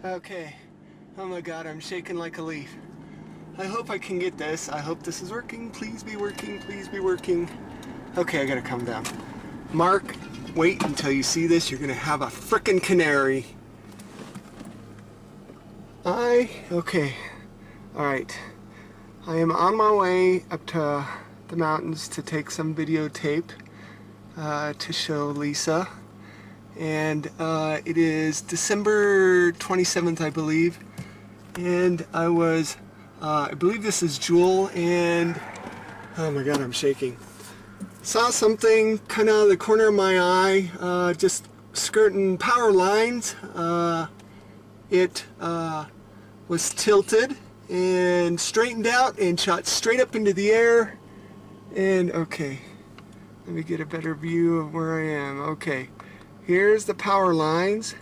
Okay. Oh my god, I'm shaking like a leaf. I hope I can get this. I hope this is working. Please be working. Please be working. Okay, I gotta calm down. Mark, wait until you see this. You're gonna have a frickin' canary. Okay. Alright. I am on my way up to the mountains to take some videotape to show Lisa. And it is December 27th, I believe. And I believe this is Jewel, and oh my god, I'm shaking. Saw something kind of out of the corner of my eye, just skirting power lines. It was tilted and straightened out and shot straight up into the air. And okay, let me get a better view of where I am. Okay, here's the power lines.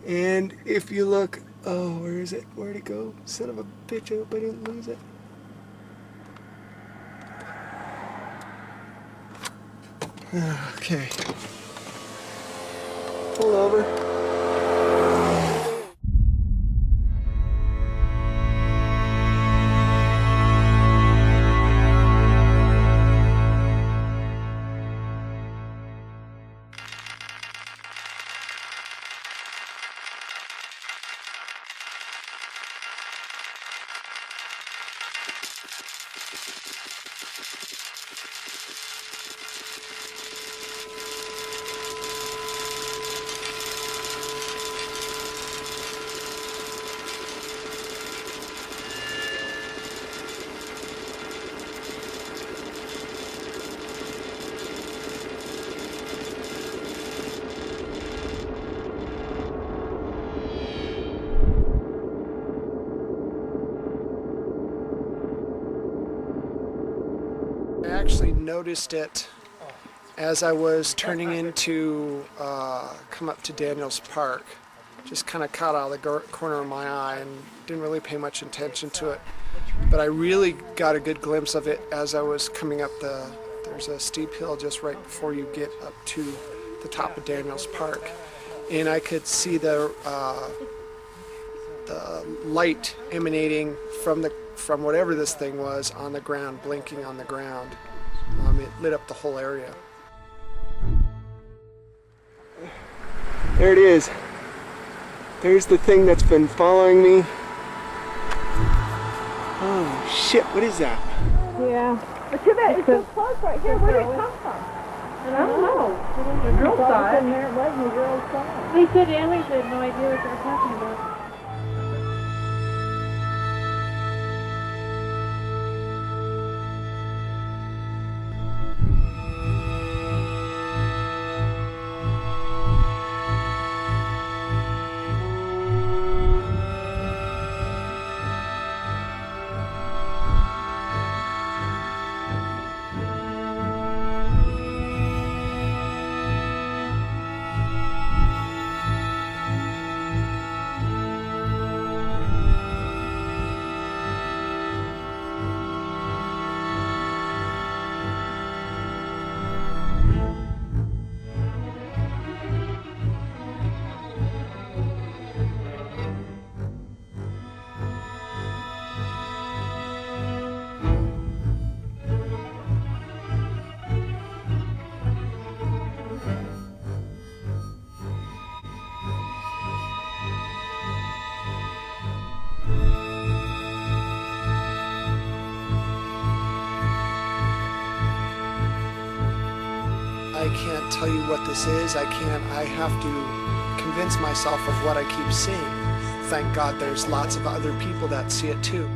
And if you look, oh, where is it? Where'd it go? Son of a bitch, I hope I didn't lose it. Okay. Pull over. I actually noticed it as I was turning into come up to Daniels Park. Just kind of caught out of the corner of my eye and didn't really pay much attention to it. But I really got a good glimpse of it as I was coming up there's a steep hill just right before you get up to the top of Daniels Park. And I could see the light emanating from whatever this thing was on the ground, blinking on the ground. It lit up the whole area. There it is. There's the thing that's been following me. Oh shit, what is that? Yeah. But too bad, it's so close right here. Where did it come from? I don't know. The girls saw it. There it was, and the girls saw it. They said aliens had no idea what they were talking about. I can't tell you what this is. I have to convince myself of what I keep seeing. Thank God there's lots of other people that see it too.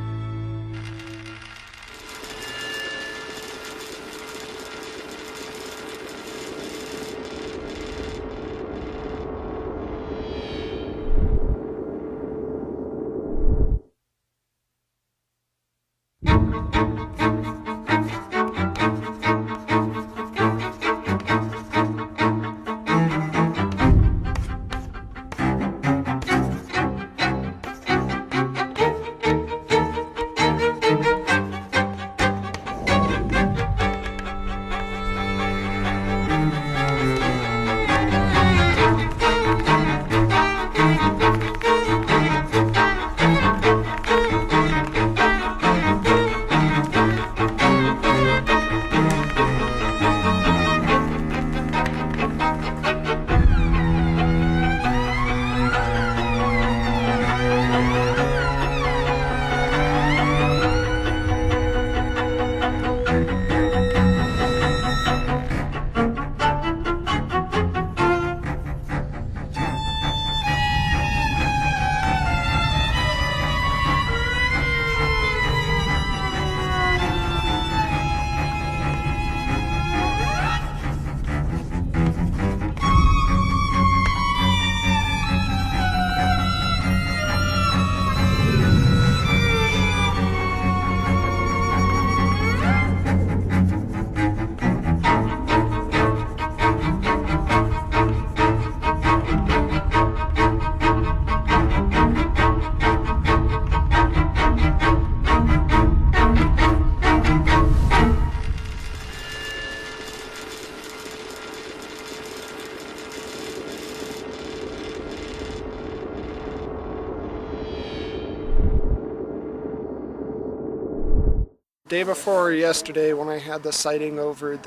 day before yesterday, when I had the sighting over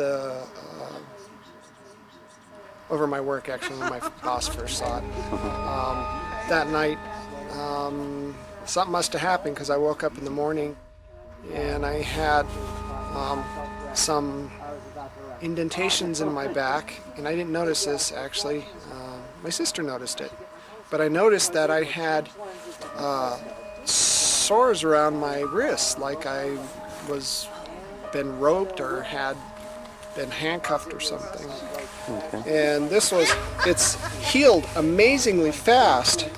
over my work, actually, when my boss first saw it, that night, something must have happened because I woke up in the morning and I had some indentations in my back, and I didn't notice this actually. My sister noticed it, but I noticed that I had sores around my wrists, like I was been roped or had been handcuffed or something. Okay. And it's healed amazingly fast.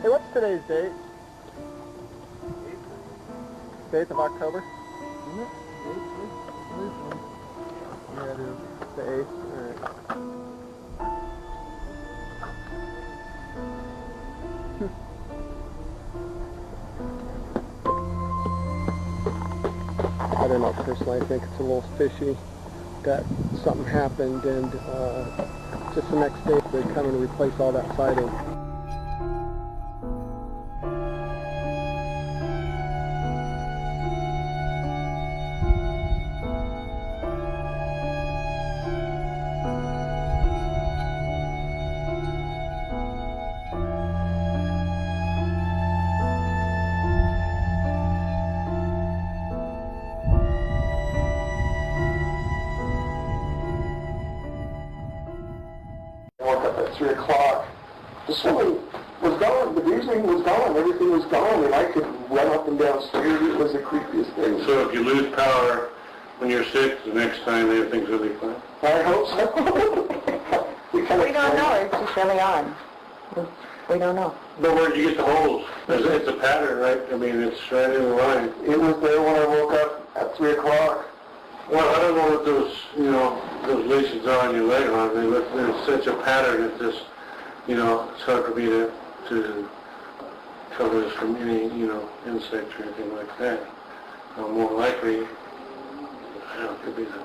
Hey, what's today's date? 8th of October? Isn't it? 8th? Yeah, it is. The 8th. Alright. I don't know, personally, I think it's a little fishy that something happened and just the next day they come and replace all that siding. I woke up at 3 o'clock. The swimming was gone, the bruising was gone, everything was gone, and I could run up and down stairs. It was the creepiest thing. So if you lose power when you're sick, the next time everything's really fine? I hope so. We don't know, it's just early on. We don't know. But where'd you get the holes? It's a pattern, right? I mean, it's right in the line. It was there when I woke up at 3 o'clock. Well, I don't know what those, those lesions are on your leg, aren't they? But there's such a pattern that this, it's hard for me to cover this from any, insects or anything like that. More likely, I don't know, it could be the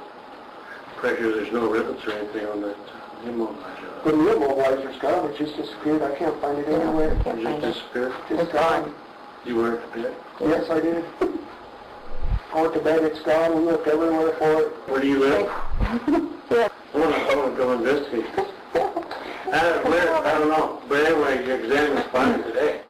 pressure. There's no rivets or anything on that immobilizer. The immobilizer's gone. It just disappeared. I can't find it anywhere. It just disappeared? It's gone. You were at the bed? Yes, I did. I went to bed. It's gone. We looked everywhere for it. Where do you live? Yeah. I want to go investigate. I don't know. But anyway, your exam is fine today.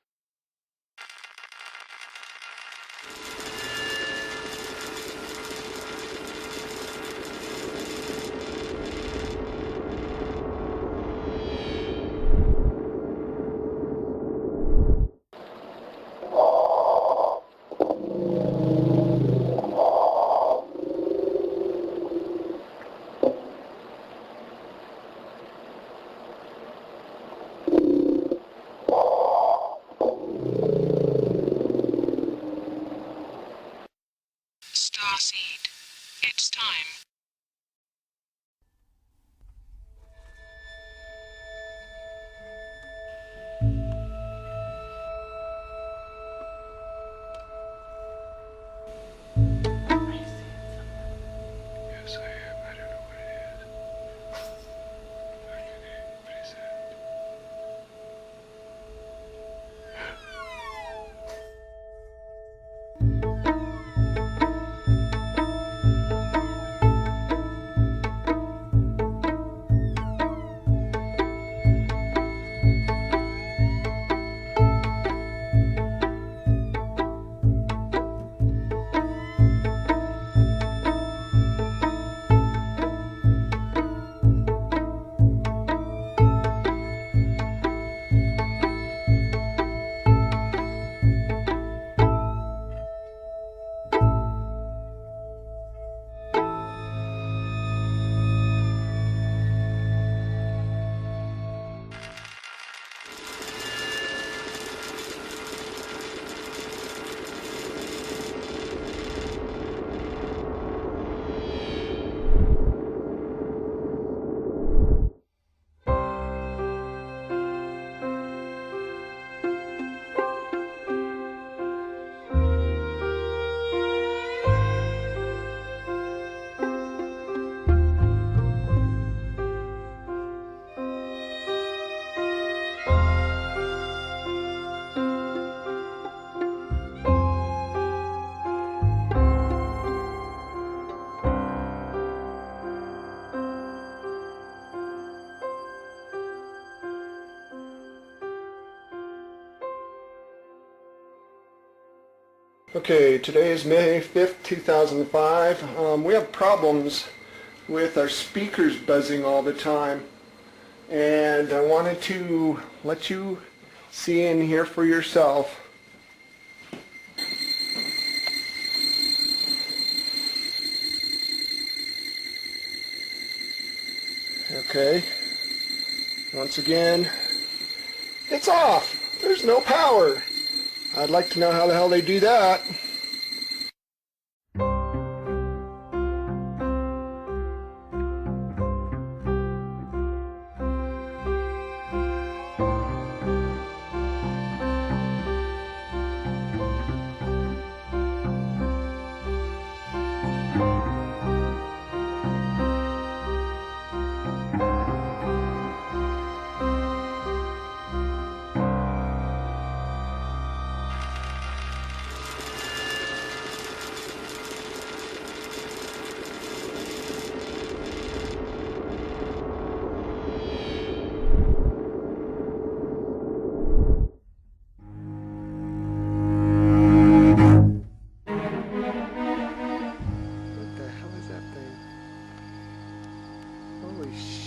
Okay, today is May 5th, 2005. We have problems with our speakers buzzing all the time, and I wanted to let you see and hear for yourself. Okay, once again, it's off. There's no power. I'd like to know how the hell they do that.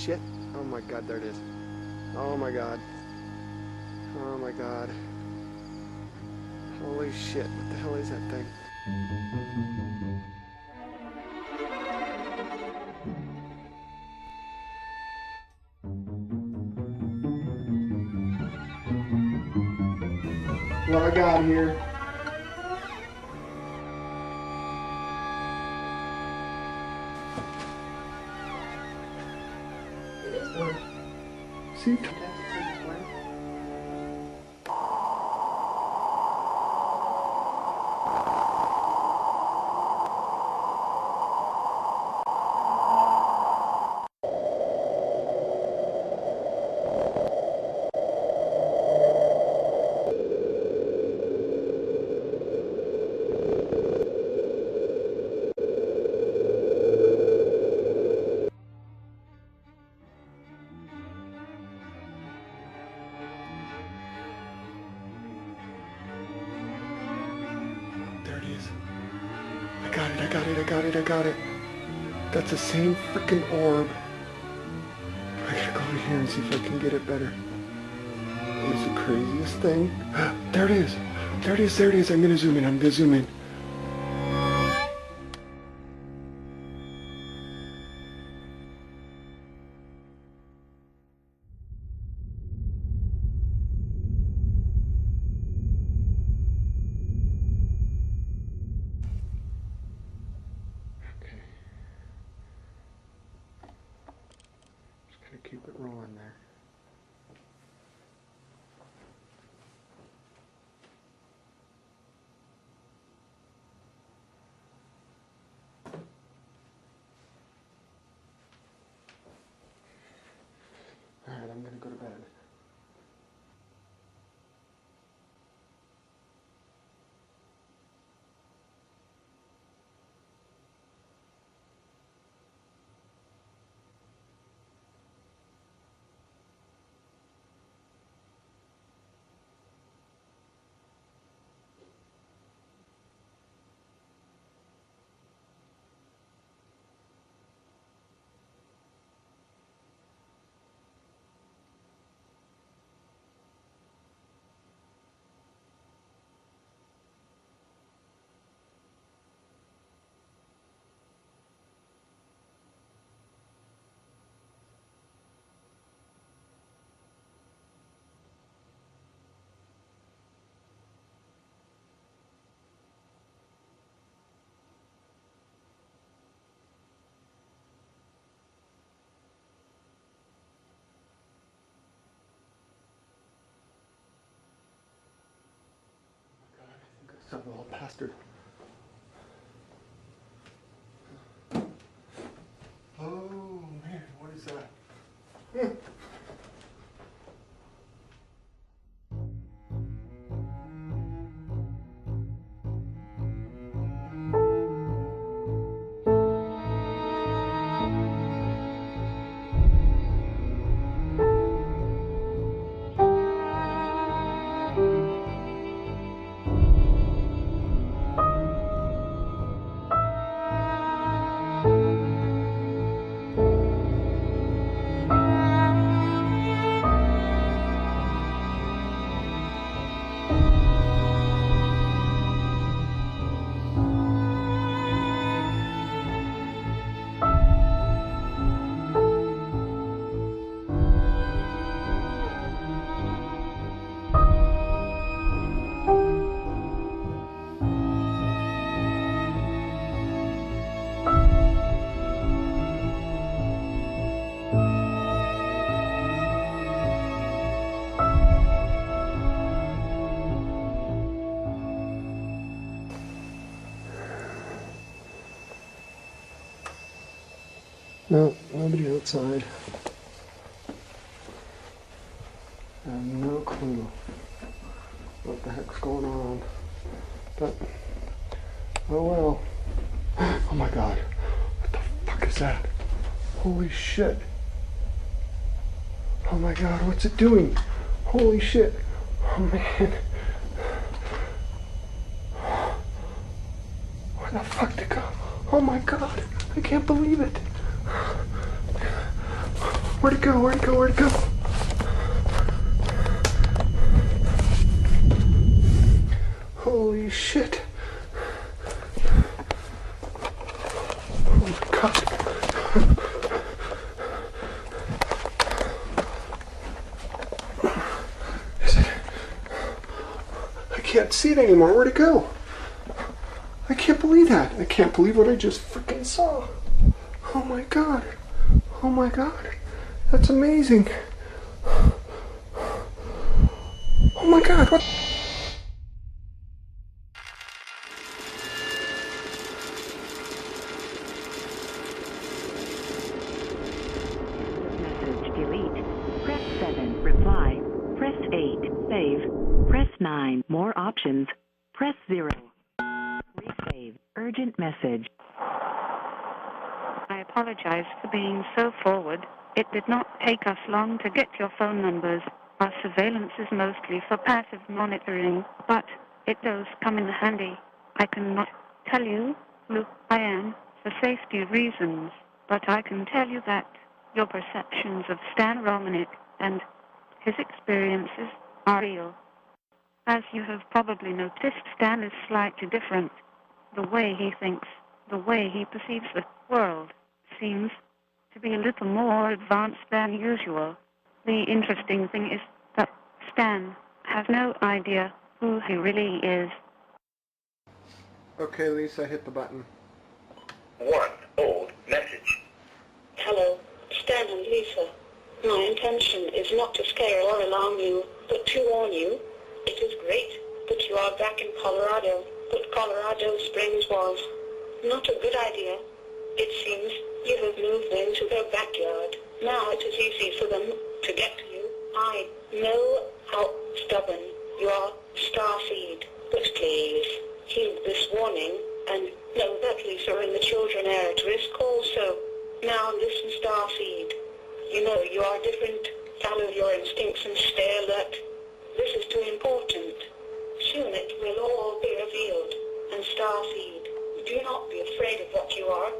Shit. Oh my god, there it is. Oh my god. Oh my god. Holy shit, what the hell is that thing? What I got here? See? I got it. That's the same freaking orb. I gotta go over here and see if I can get it better. It's the craziest thing. There it is. There it is. There it is. I'm gonna zoom in. Keep it rolling there. All right, I'm gonna go to bed. Son of a little bastard. Oh man, what is that? No, nobody outside. I have no clue what the heck's going on. But, oh well. Oh my god. What the fuck is that? Holy shit. Oh my god, what's it doing? Holy shit. Oh man. Where the fuck did it go? Oh my god. I can't believe it. Where'd it go? Where'd it go? Where'd it go? Holy shit. Oh my god. Is it? I can't see it anymore. Where'd it go? I can't believe that. I can't believe what I just freaking saw. Oh my god. Oh my god. That's amazing. Oh my god. What? Message delete. Press 7. Reply. Press 8. Save. Press 9. More options. Press 0. Resave. Urgent message. I apologize for being so forward. It did not take us long to get your phone numbers. Our surveillance is mostly for passive monitoring, but it does come in handy. I cannot tell you who I am for safety reasons, but I can tell you that your perceptions of Stan Romanek and his experiences are real. As you have probably noticed, Stan is slightly different. The way he thinks, the way he perceives the world, seems to be a little more advanced than usual. The interesting thing is that Stan has no idea who he really is. Okay, Lisa, hit the button. One old message. Hello, Stan and Lisa. My intention is not to scare or alarm you, but to warn you. It is great that you are back in Colorado, but Colorado Springs was not a good idea. It seems you have moved into their backyard. Now it is easy for them to get to you. I know how stubborn you are, Starseed, but please heed this warning and know that Lisa and the children are at risk also. Now listen, Starseed. You know you are different. Follow your instincts and stay alert. This is too important. Soon it will all be revealed. And Starseed, do not be afraid of what you are.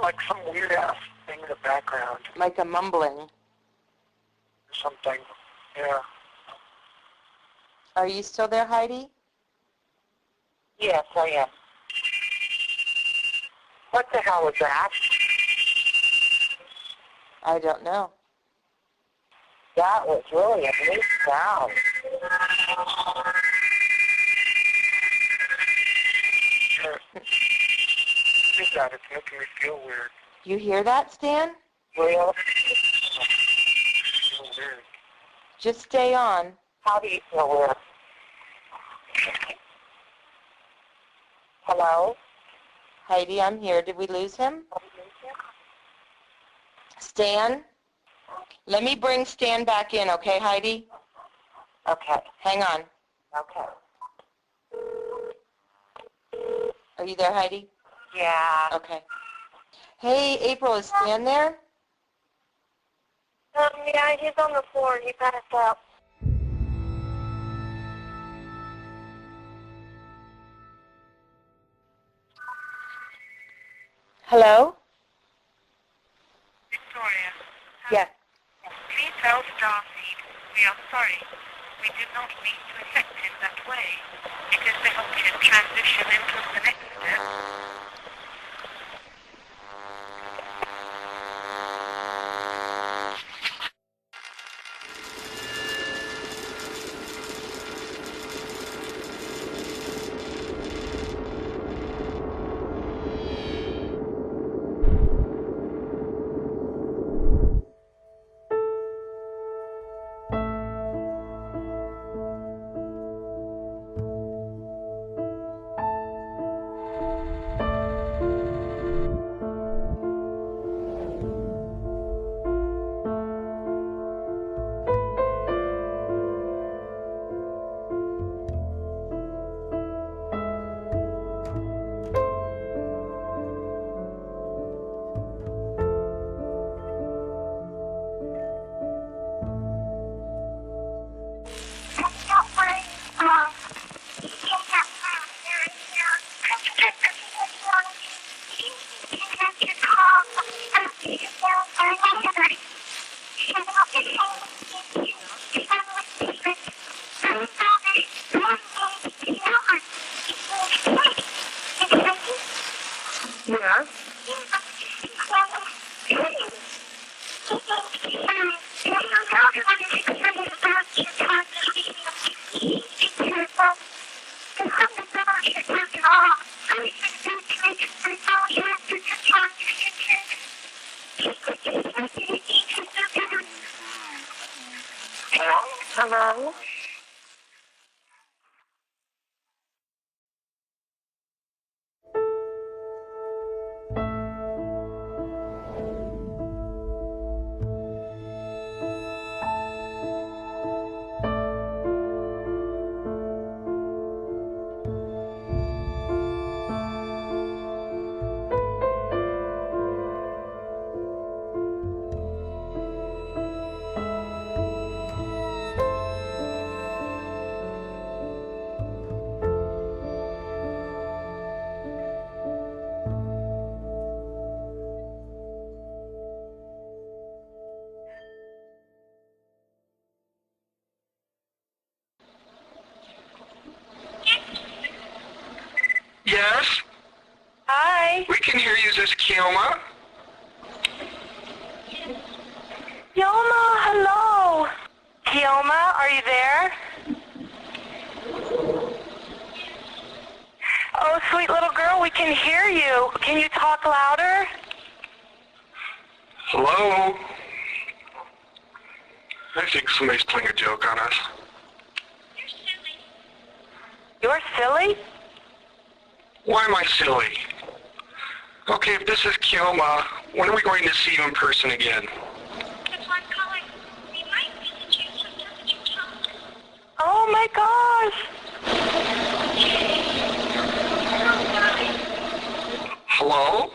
Like some weird ass thing in the background. Like a mumbling. Something. Yeah. Are you still there, Heidi? Yes, I am. What the hell was that? I don't know. That was really a neat sound. That it's making me feel weird. You hear that, Stan? Real? Feel weird. Just stay on. How do you feel weird? Hello? Heidi, I'm here. Did we lose him? Stan? Let me bring Stan back in, okay, Heidi? Okay. Hang on. Okay. Are you there, Heidi? Yeah. Okay. Hey, April, is Stan there? Yeah, he's on the floor. He passed out. Hello? Victoria. Yes. Please tell Starseed we are sorry. We did not mean to affect him that way. It is to help him transition into the next step. Hello? Yes? Hi. We can hear you. Is this Kioma? Kioma, hello. Kioma, are you there? Oh, sweet little girl, we can hear you. Can you talk louder? Hello? I think somebody's playing a joke on us. You're silly? Why am I silly? Okay, if this is Kioma, when are we going to see you in person again? Oh my gosh. Hello?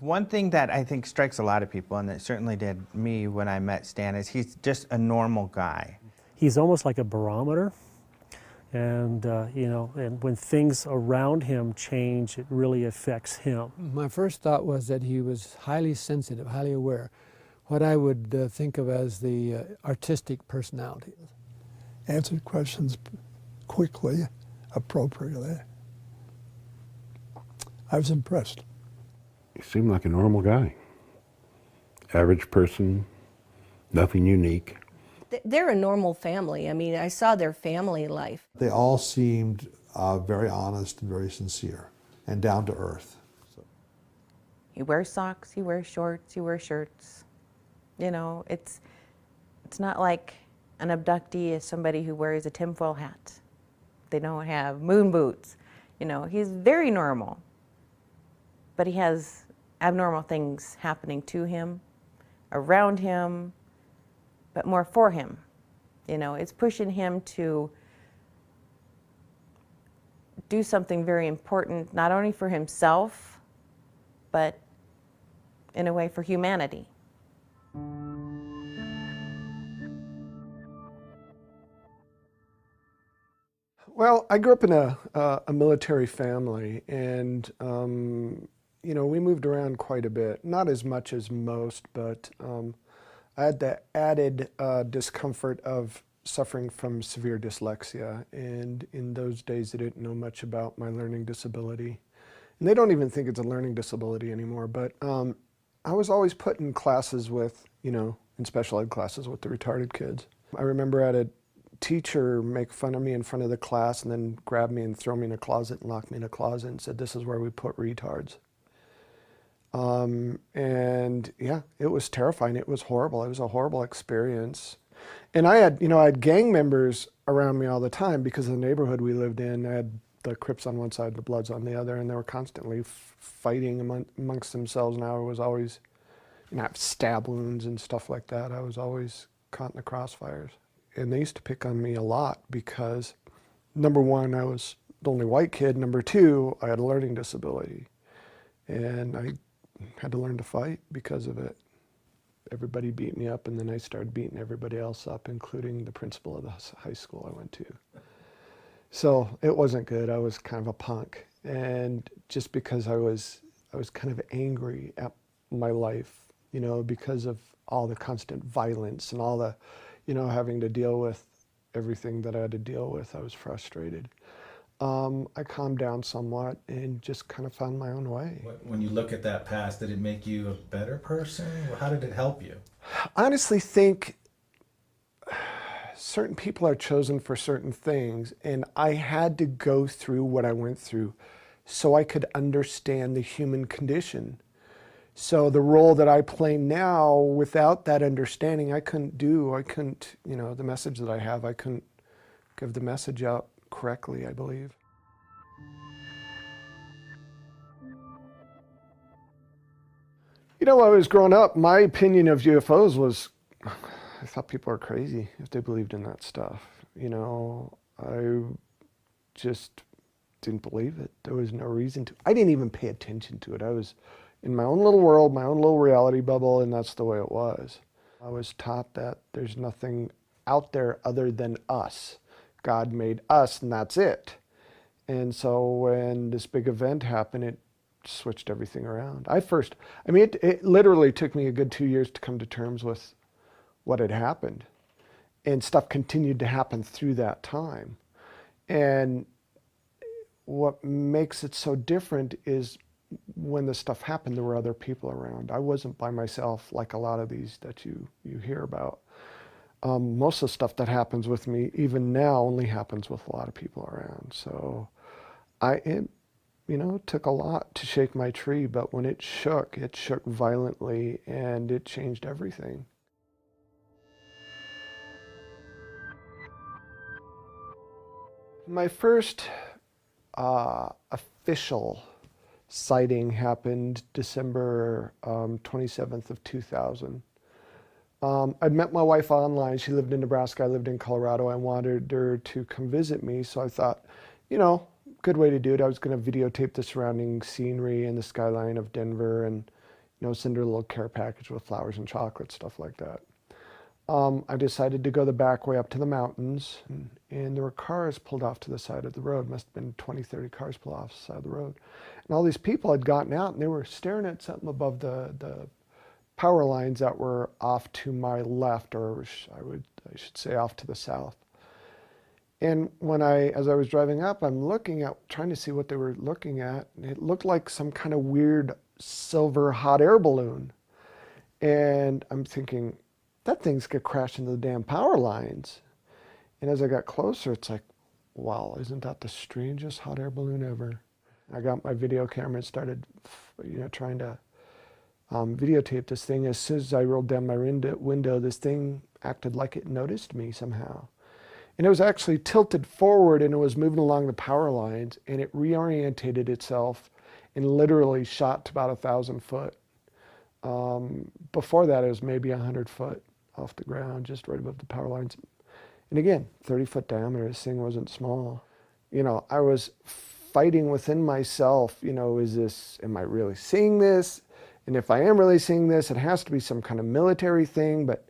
One thing that I think strikes a lot of people, and it certainly did me when I met Stan, is he's just a normal guy. He's almost like a barometer, and and when things around him change, it really affects him. My first thought was that he was highly sensitive, highly aware, what I would think of as the artistic personality. Answered questions quickly, appropriately. I was impressed. He seemed like a normal guy. Average person, nothing unique. They're a normal family. I mean, I saw their family life. They all seemed very honest and very sincere and down to earth. So. He wears socks, he wears shorts, he wears shirts. You know, it's not like an abductee is somebody who wears a tinfoil hat. They don't have moon boots. You know, he's very normal. But he has abnormal things happening to him, around him, but more for him. You know, it's pushing him to do something very important, not only for himself, but in a way for humanity. Well, I grew up in a military family, and you know, we moved around quite a bit. Not as much as most, but I had the added discomfort of suffering from severe dyslexia, and in those days they didn't know much about my learning disability. And they don't even think it's a learning disability anymore, but I was always put in classes with, you know, in special ed classes with the retarded kids. I remember I had a teacher make fun of me in front of the class and then grab me and throw me in a closet and lock me in a closet and said, "This is where we put retards." And yeah, it was terrifying. It was horrible. It was a horrible experience. And I had, you know, I had gang members around me all the time because of the neighborhood we lived in. I had the Crips on one side, the Bloods on the other, and they were constantly fighting amongst themselves. And I was always, you know, I have stab wounds and stuff like that. I was always caught in the crossfires. And they used to pick on me a lot because, number one, I was the only white kid. Number two, I had a learning disability. And I had to learn to fight because of it. Everybody beat me up, and then I started beating everybody else up, including the principal of the high school I went to. So it wasn't good. I was kind of a punk. And just because I was kind of angry at my life, you know, because of all the constant violence and all the, you know, having to deal with everything that I had to deal with, I was frustrated. I calmed down somewhat and just kind of found my own way. When you look at that past, did it make you a better person? How did it help you? I honestly think certain people are chosen for certain things, and I had to go through what I went through so I could understand the human condition. So the role that I play now, without that understanding, I couldn't, you know, the message that I have, I couldn't give the message out correctly, I believe. You know, when I was growing up, my opinion of UFOs was, I thought people were crazy if they believed in that stuff. You know, I just didn't believe it. There was no reason to. I didn't even pay attention to it. I was in my own little world, my own little reality bubble, and that's the way it was. I was taught that there's nothing out there other than us. God made us, and that's it. And so when this big event happened, it switched everything around. It literally took me a good 2 years to come to terms with what had happened. And stuff continued to happen through that time. And what makes it so different is when this stuff happened, there were other people around. I wasn't by myself like a lot of these that you hear about. Most of the stuff that happens with me, even now, only happens with a lot of people around. So it took a lot to shake my tree, but when it shook violently, and it changed everything. My first official sighting happened December 27th of 2000. I'd met my wife online. She lived in Nebraska. I lived in Colorado. I wanted her to come visit me, so I thought, you know, good way to do it. I was going to videotape the surrounding scenery and the skyline of Denver and send her a little care package with flowers and chocolate, stuff like that. I decided to go the back way up to the mountains, and there were cars pulled off to the side of the road. Must have been 20, 30 cars pulled off the side of the road. And all these people had gotten out, and they were staring at something above the power lines that were off to my left, or I should say off to the south. And as I was driving up, I'm looking at, trying to see what they were looking at, and it looked like some kind of weird silver hot air balloon. And I'm thinking, that thing's gonna crash into the damn power lines. And as I got closer, it's like, wow, isn't that the strangest hot air balloon ever? I got my video camera and started, trying to videotape this thing. As soon as I rolled down my window, this thing acted like it noticed me somehow. And it was actually tilted forward, and it was moving along the power lines, and it reorientated itself and literally shot to about 1,000 foot. Before that, it was maybe 100 foot off the ground, just right above the power lines. And again, 30-foot diameter, this thing wasn't small. I was fighting within myself, am I really seeing this? And if I am really seeing this, it has to be some kind of military thing, but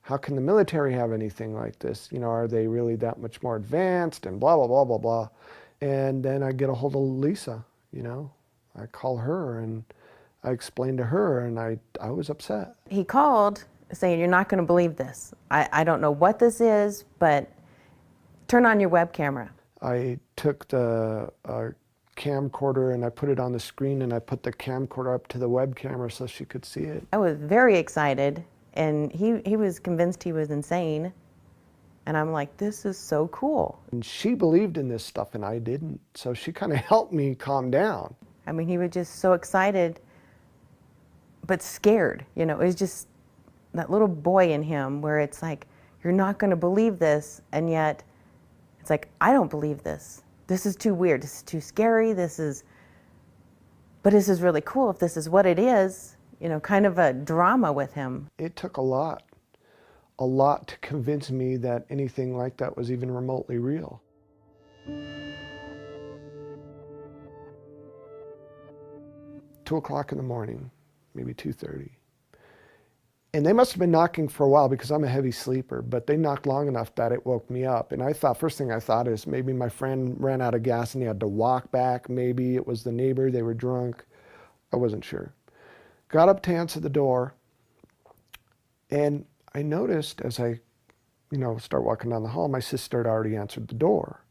how can the military have anything like this? Are they really that much more advanced, and blah, blah, blah, blah, blah. And then I get a hold of Lisa, I call her and I explained to her, and I was upset. He called saying, you're not going to believe this. I don't know what this is, but turn on your web camera. I took the camcorder and I put it on the screen, and I put the camcorder up to the web camera so she could see it. I was very excited, and he was convinced he was insane. And I'm like, this is so cool. And she believed in this stuff and I didn't. So she kind of helped me calm down. I mean, he was just so excited, but scared. It was just that little boy in him where it's like, you're not going to believe this. And yet it's like, I don't believe this. This is too weird. This is too scary. But this is really cool if this is what it is, kind of a drama with him. It took a lot to convince me that anything like that was even remotely real. 2 o'clock in the morning, maybe 2:30. And they must have been knocking for a while because I'm a heavy sleeper, but they knocked long enough that it woke me up. And first thing I thought is maybe my friend ran out of gas and he had to walk back. Maybe it was the neighbor, they were drunk. I wasn't sure. Got up to answer the door, and I noticed as I, start walking down the hall, my sister had already answered the door.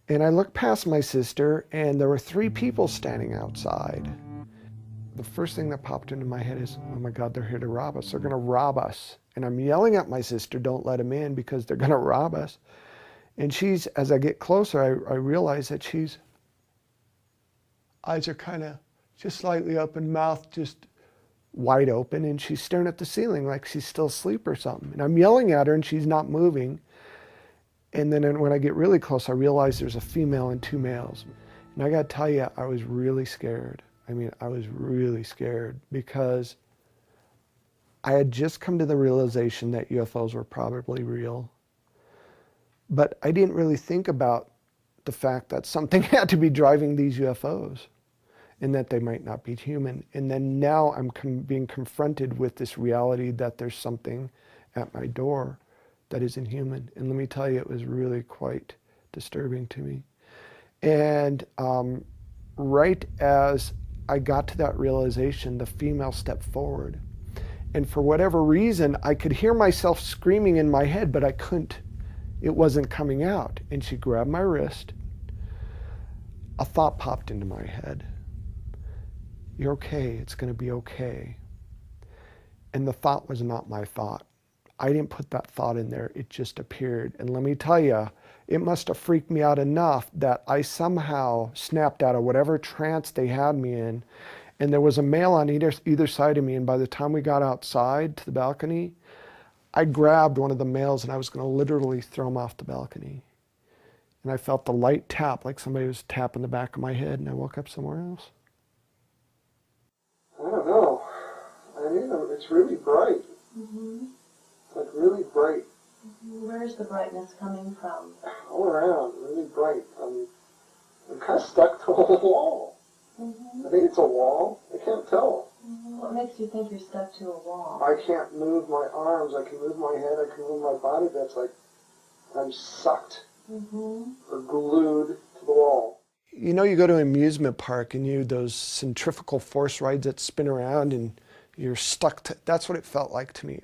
And I looked past my sister, and there were 3 people standing outside. The first thing that popped into my head is, oh my God, they're here to rob us. They're going to rob us. And I'm yelling at my sister, don't let them in because they're going to rob us. And as I get closer, I realize that eyes are kind of just slightly open, mouth just wide open, and she's staring at the ceiling like she's still asleep or something. And I'm yelling at her, and she's not moving. And then when I get really close, I realize there's a female and 2 males. And I got to tell you, I was really scared. I was really scared because I had just come to the realization that UFOs were probably real. But I didn't really think about the fact that something had to be driving these UFOs and that they might not be human. And then now I'm being confronted with this reality that there's something at my door that isn't human. And let me tell you, it was really quite disturbing to me. And right as I got to that realization, the female stepped forward. And for whatever reason, I could hear myself screaming in my head, but I couldn't. It wasn't coming out. And she grabbed my wrist. A thought popped into my head. You're okay. It's going to be okay. And the thought was not my thought. I didn't put that thought in there. It just appeared. And let me tell you, it must have freaked me out enough that I somehow snapped out of whatever trance they had me in. And there was a male on either side of me. And by the time we got outside to the balcony, I grabbed one of the males and I was going to literally throw him off the balcony. And I felt the light tap, like somebody was tapping the back of my head, and I woke up somewhere else. I don't know. It's really bright. Mm-hmm. It's like really bright. Where's the brightness coming from? All around, really bright. I'm kind of stuck to a wall. Mm-hmm. I think it's a wall. I can't tell. What makes you think you're stuck to a wall? I can't move my arms. I can move my head. I can move my body. But it's like I'm sucked or glued to the wall. You know, you go to an amusement park and you those centrifugal force rides that spin around and you're stuck to, that's what it felt like to me.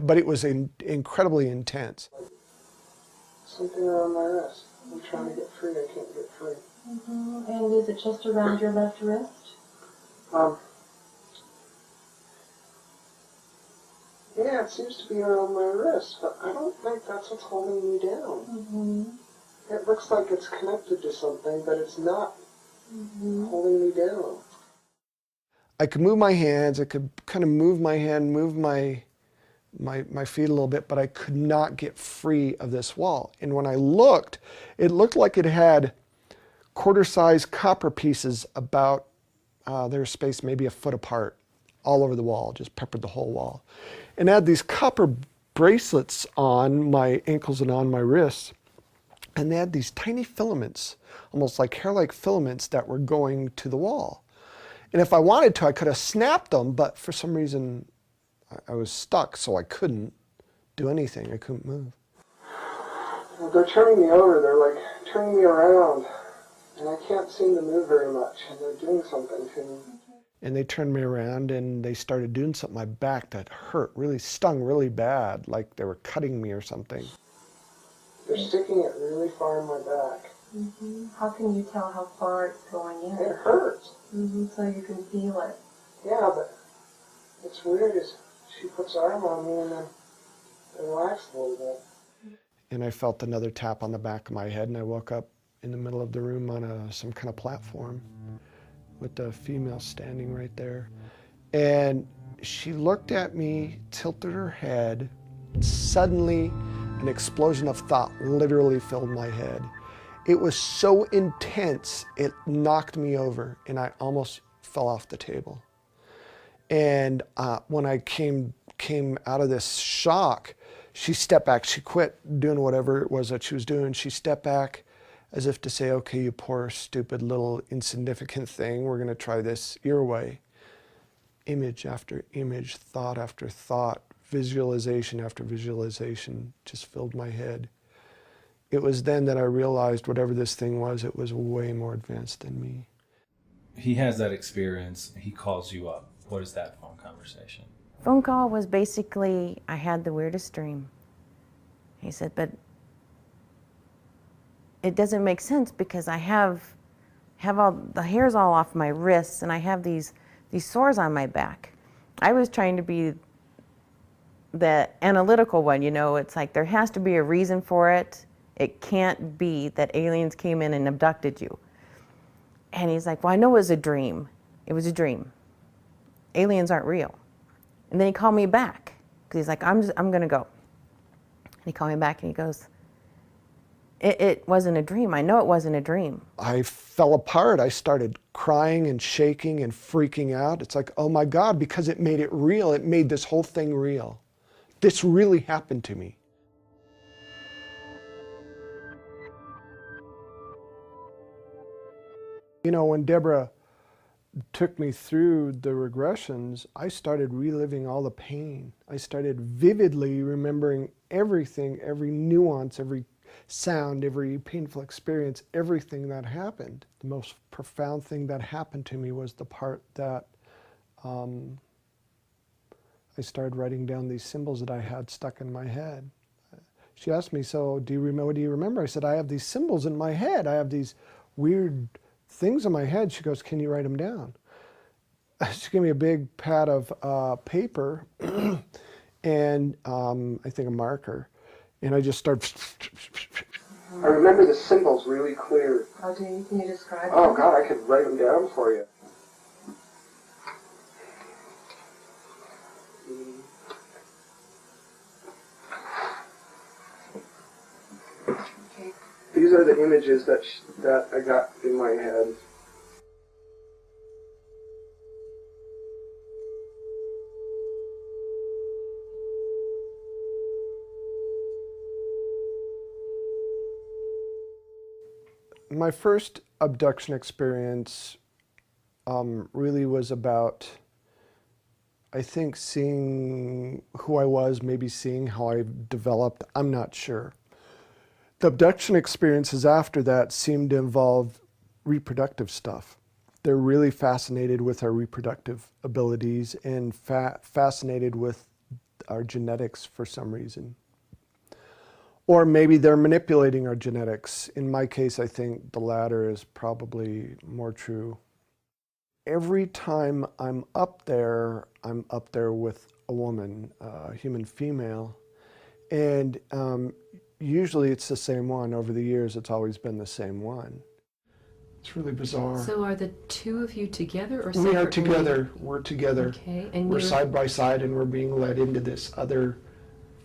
But it was incredibly intense. Something around my wrist. I'm trying to get free. I can't get free. And is it just around your left wrist? Yeah, it seems to be around my wrist, but I don't think that's what's holding me down. It looks like it's connected to something, but it's not holding me down. I could move my hands, I could kind of move my hand, move my feet a little bit, but I could not get free of this wall. And when I looked, it looked like it had quarter-sized copper pieces about their space, maybe a foot apart, all over the wall, just peppered the whole wall. And I had these copper bracelets on my ankles and on my wrists, and they had these tiny filaments, almost like hair-like filaments that were going to the wall. And if I wanted to, I could have snapped them, but for some reason, I was stuck, so I couldn't do anything. I couldn't move. Well, they're turning me over. They're like turning me around, and I can't seem to move very much, and they're doing something to me. And they turned me around, and they started doing something to my back that hurt, really stung really bad, like they were cutting me or something. They're sticking it really far in my back. How can you tell how far it's going in? It hurts. So you can feel it. Yeah, but it's weird. She puts her arm on me and then it relaxed a little bit. And I felt another tap on the back of my head, and I woke up in the middle of the room on some kind of platform with the female standing right there. And she looked at me, tilted her head. Suddenly, an explosion of thought literally filled my head. It was so intense, it knocked me over, and I almost fell off the table. And when I came out of this shock, she stepped back. She quit doing whatever it was that she was doing. She stepped back as if to say, okay, you poor, stupid, little, insignificant thing, we're going to try this your way. Image after image, thought after thought, visualization after visualization just filled my head. It was then that I realized whatever this thing was, it was way more advanced than me. He has that experience. He calls you up. What is that phone conversation? Phone call was basically, I had the weirdest dream. He said, but it doesn't make sense because I have all the hairs all off my wrists and I have these sores on my back. I was trying to be the analytical one, you know, it's like there has to be a reason for it. It can't be that aliens came in and abducted you. And he's like, well, I know it was a dream. It was a dream. Aliens aren't real. And then he called me back because he's like, I'm going to go. And he called me back and he goes, it wasn't a dream. I know it wasn't a dream. I fell apart. I started crying and shaking and freaking out. It's like, oh my God, because it made it real. It made this whole thing real. This really happened to me. You know, when Deborah took me through the regressions, I started reliving all the pain. I started vividly remembering everything, every nuance, every sound, every painful experience, everything that happened. The most profound thing that happened to me was the part that I started writing down these symbols that I had stuck in my head. She asked me, so what do you remember? I said, I have these symbols in my head. I have these weird things in my head. She goes, can you write them down? She gave me a big pad of paper and I think a marker. And I just started. I remember the symbols really clear. Oh, do you? Can you describe them? Oh God, I could write them down for you. Okay. These are the images that I got in my head. My first abduction experience really was about I think seeing who I was, maybe seeing how I developed, I'm not sure. The abduction experiences after that seemed to involve reproductive stuff. They're really fascinated with our reproductive abilities and fascinated with our genetics for some reason. Or maybe they're manipulating our genetics. In my case, I think the latter is probably more true. Every time I'm up there with a woman, a human female, and usually it's the same one. Over the years, it's always been the same one. It's really bizarre. So are the two of you together or We are separately? together. We're together. Okay. And we're you're... side by side, and we're being led into this other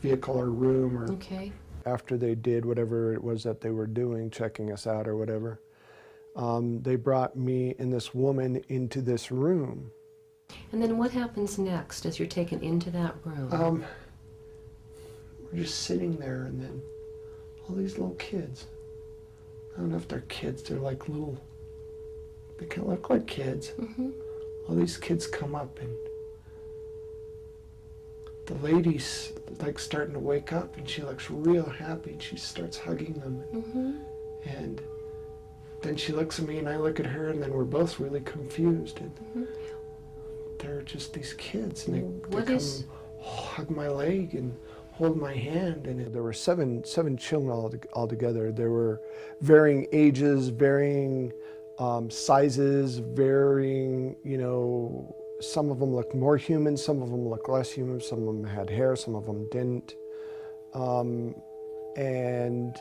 vehicle or room. Or okay. After they did whatever it was that they were doing, checking us out or whatever, they brought me and this woman into this room. And then what happens next as you're taken into that room? We're just sitting there, and then all these little kids. I don't know if they're kids, they're like little, they kind of look like kids. Mm-hmm. All these kids come up, and the lady's like starting to wake up, and she looks real happy, and she starts hugging them. Mm-hmm. And then she looks at me, and I look at her, and then we're both really confused. And they're just these kids, and they come hug my leg and hold my hand. And there were seven children altogether. There were varying ages, varying sizes, varying, you know, some of them looked more human, some of them looked less human, some of them had hair, some of them didn't. And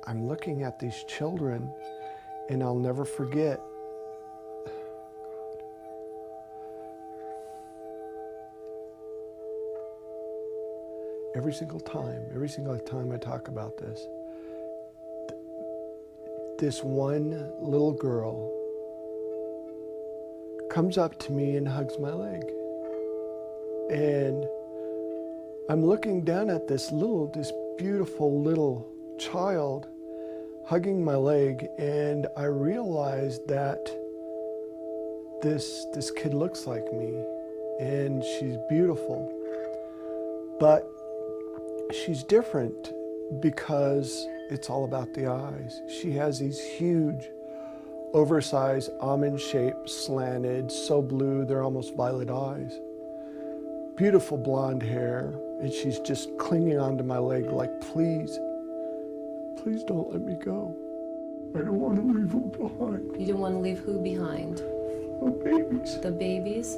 I'm looking at these children, and I'll never forget, every single time I talk about this, this one little girl comes up to me and hugs my leg. And I'm looking down at this beautiful little child hugging my leg, and I realized that this kid looks like me, and she's beautiful. But she's different because it's all about the eyes. She has these huge, oversized, almond-shaped, slanted, so blue they're almost violet eyes. Beautiful blonde hair, and she's just clinging onto my leg like, please, please don't let me go. I don't want to leave them behind. You don't want to leave who behind? The babies. The babies?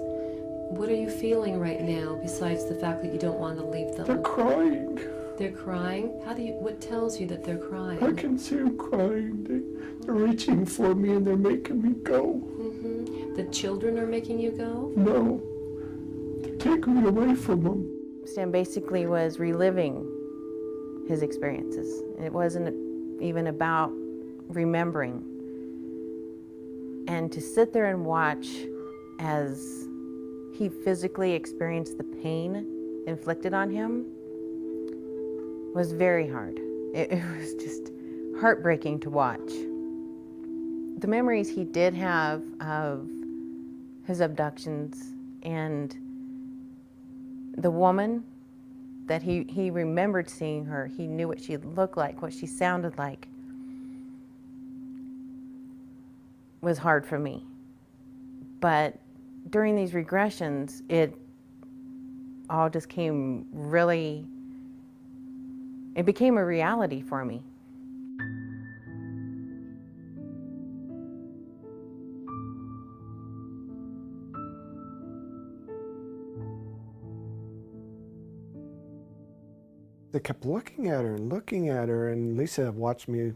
What are you feeling right now besides the fact that you don't want to leave them? They're crying. They're crying? What tells you that they're crying? I can see them crying. They're reaching for me, and they're making me go. Mm-hmm. The children are making you go? No. They're taking me away from them. Stan basically was reliving his experiences. It wasn't even about remembering. And to sit there and watch as he physically experienced the pain inflicted on him was very hard. It was just heartbreaking to watch. The memories he did have of his abductions and the woman that he remembered seeing her, he knew what she looked like, what she sounded like, was hard for me. But during these regressions, it all just came really, it became a reality for me. They kept looking at her, and Lisa watched me,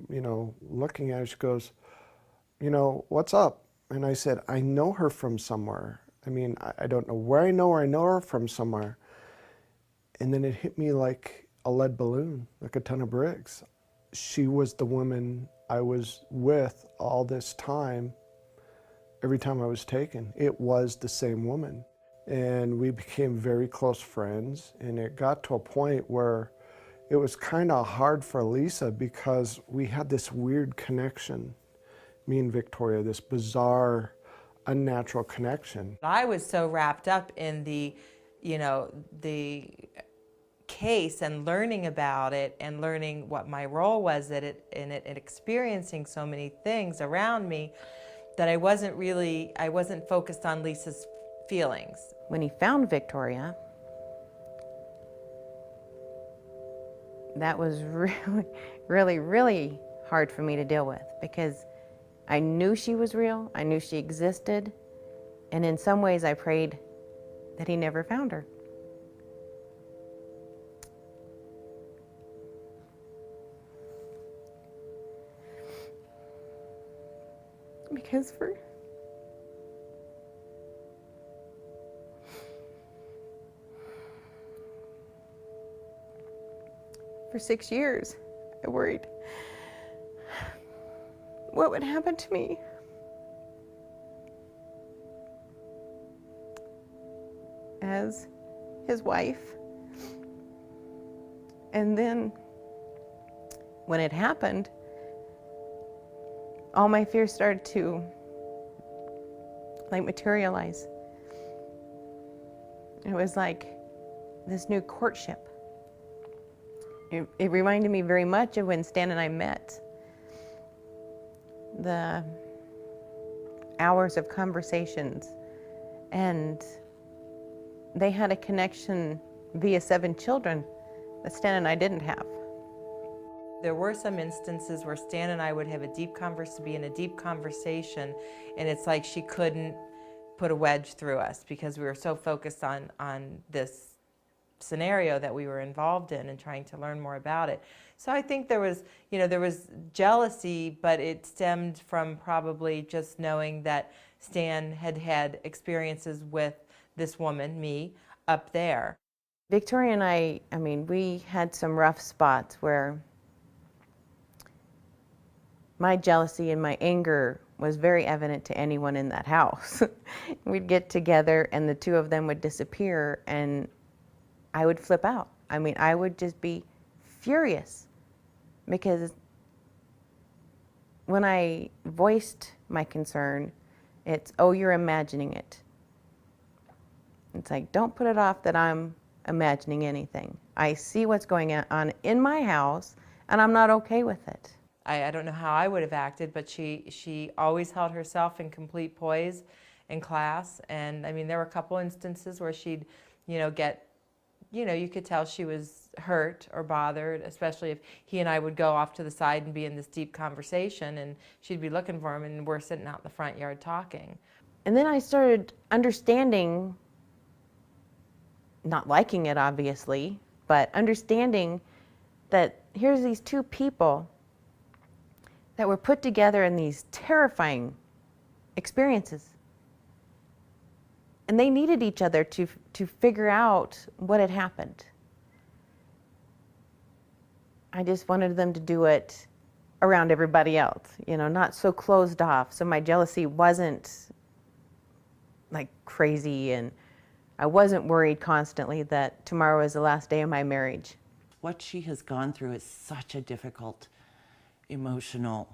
you know, looking at her. She goes, you know, what's up? And I said, I know her from somewhere. I mean, I don't know where I know her. I know her from somewhere. And then it hit me like a lead balloon, like a ton of bricks. She was the woman I was with all this time, every time I was taken. It was the same woman. And we became very close friends. And it got to a point where it was kind of hard for Lisa because we had this weird connection, me and Victoria, this bizarre, unnatural connection. I was so wrapped up in the, you know, the case and learning about it and learning what my role was in it and experiencing so many things around me that I wasn't focused on Lisa's feelings. When he found Victoria, that was really hard for me to deal with, because I knew she was real, I knew she existed, and in some ways I prayed that he never found her. Because for 6 years, I worried what would happen to me. As his wife. And then when it happened, all my fears started to materialize. It was like this new courtship. It reminded me very much of when Stan and I met. The hours of conversations, and they had a connection via 7 children that Stan and I didn't have. There were some instances where Stan and I would have be in a deep conversation, and it's like she couldn't put a wedge through us because we were so focused on this scenario that we were involved in and trying to learn more about it. So I think there was jealousy, but it stemmed from probably just knowing that Stan had had experiences with this woman, me, up there. Victoria and I mean, we had some rough spots where my jealousy and my anger was very evident to anyone in that house. We'd get together and the two of them would disappear and I would flip out. I mean, I would just be furious because when I voiced my concern, it's, oh, you're imagining it. It's like, don't put it off that I'm imagining anything. I see what's going on in my house and I'm not okay with it. I don't know how I would have acted, but she always held herself in complete poise in class. And I mean, there were a couple instances where she'd, you could tell she was hurt or bothered, especially if he and I would go off to the side and be in this deep conversation and she'd be looking for him and we're sitting out in the front yard talking. And then I started understanding, not liking it obviously, but understanding that here's these two people that were put together in these terrifying experiences. And they needed each other to figure out what had happened. I just wanted them to do it around everybody else, not so closed off. So my jealousy wasn't like crazy, and I wasn't worried constantly that tomorrow is the last day of my marriage. What she has gone through is such a difficult emotional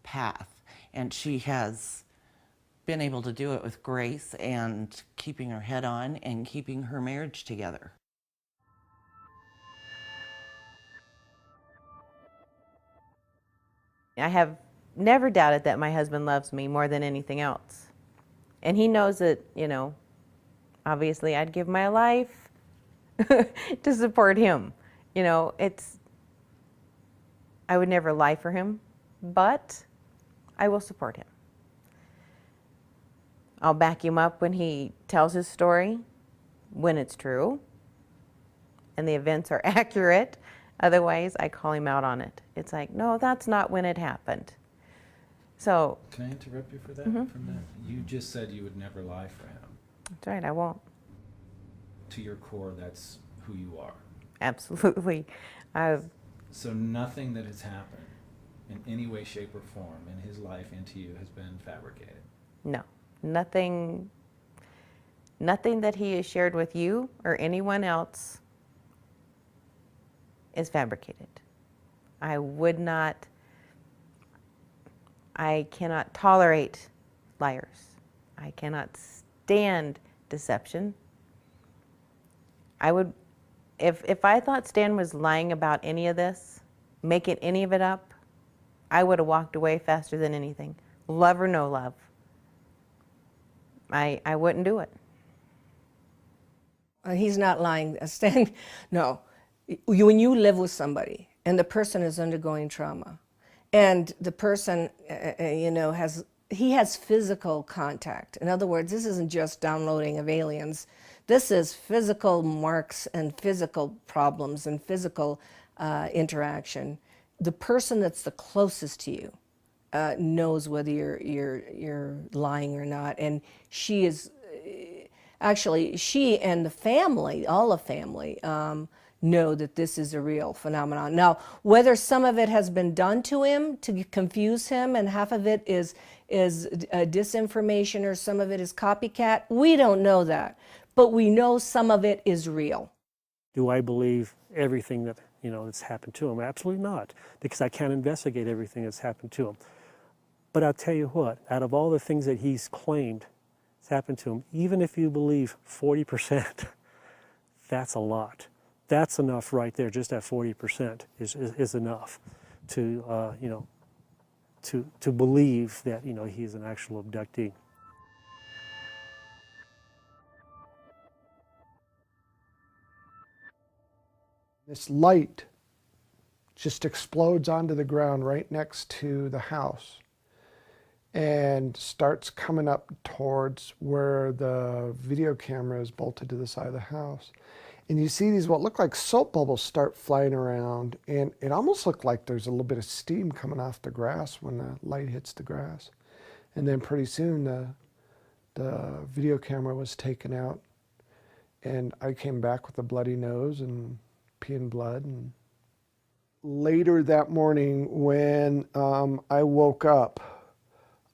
path, and she has been able to do it with grace and keeping her head on and keeping her marriage together. I have never doubted that my husband loves me more than anything else. And he knows that, obviously I'd give my life to support him. I would never lie for him, but I will support him. I'll back him up when he tells his story, when it's true, and the events are accurate. Otherwise, I call him out on it. It's like, no, that's not when it happened. So. Can I interrupt you for that? Mm-hmm. From that? You just said you would never lie for him. That's right, I won't. To your core, that's who you are. Absolutely. So nothing that has happened in any way, shape, or form in his life and to you has been fabricated? No. Nothing that he has shared with you or anyone else is fabricated. I cannot tolerate liars. I cannot stand deception. I would, if I thought Stan was lying about any of this, making any of it up, I would have walked away faster than anything. Love or no love. I wouldn't do it. He's not lying. Stan, no. When you live with somebody and the person is undergoing trauma and the person, you know, he has physical contact. In other words, this isn't just downloading of aliens. This is physical marks and physical problems and physical interaction. The person that's the closest to you knows whether you're lying or not, and she is actually, she and the family, all the family, know that this is a real phenomenon. Now, whether some of it has been done to him to confuse him, and half of it is disinformation, or some of it is copycat, we don't know that, but we know some of it is real. Do I believe everything that, you know, that's happened to him? Absolutely not, because I can't investigate everything that's happened to him. But I'll tell you what, out of all the things that he's claimed has happened to him, even if you believe 40%, that's a lot. That's enough right there. Just that 40% is enough to, you know, to believe that, you know, he's an actual abductee. This light just explodes onto the ground right next to the house and starts coming up towards where the video camera is bolted to the side of the house. And you see these what look like soap bubbles start flying around, and it almost looked like there's a little bit of steam coming off the grass when the light hits the grass. And then pretty soon the video camera was taken out, and I came back with a bloody nose and peeing blood. And later that morning when I woke up,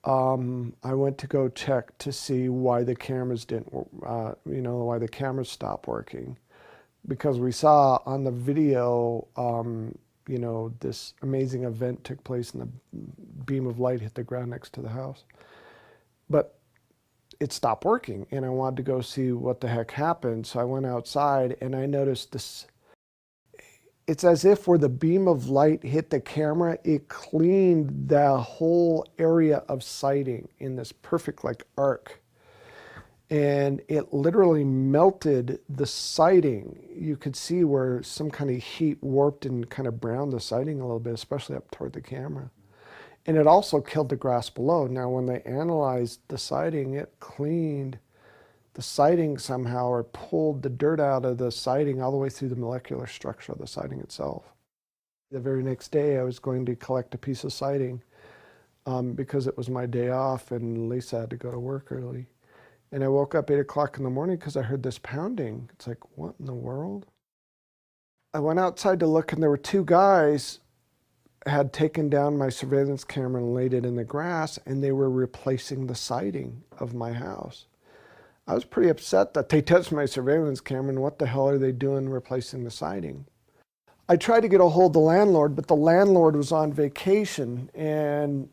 I went to go check to see why the cameras didn't, you know, why the cameras stopped working. Because we saw on the video, you know, this amazing event took place and the beam of light hit the ground next to the house. But it stopped working, and I wanted to go see what the heck happened. So I went outside and I noticed this. It's as if where the beam of light hit the camera, it cleaned the whole area of sighting in this perfect like arc. And it literally melted the siding. You could see where some kind of heat warped and kind of browned the siding a little bit, especially up toward the camera. And it also killed the grass below. Now, when they analyzed the siding, it cleaned the siding somehow, or pulled the dirt out of the siding all the way through the molecular structure of the siding itself. The very next day, I was going to collect a piece of siding because it was my day off and Lisa had to go to work early. And I woke up 8 o'clock in the morning because I heard this pounding. It's like, what in the world? I went outside to look, and there were two guys had taken down my surveillance camera and laid it in the grass, and they were replacing the siding of my house. I was pretty upset that they touched my surveillance camera, and what the hell are they doing replacing the siding? I tried to get a hold of the landlord, but the landlord was on vacation, and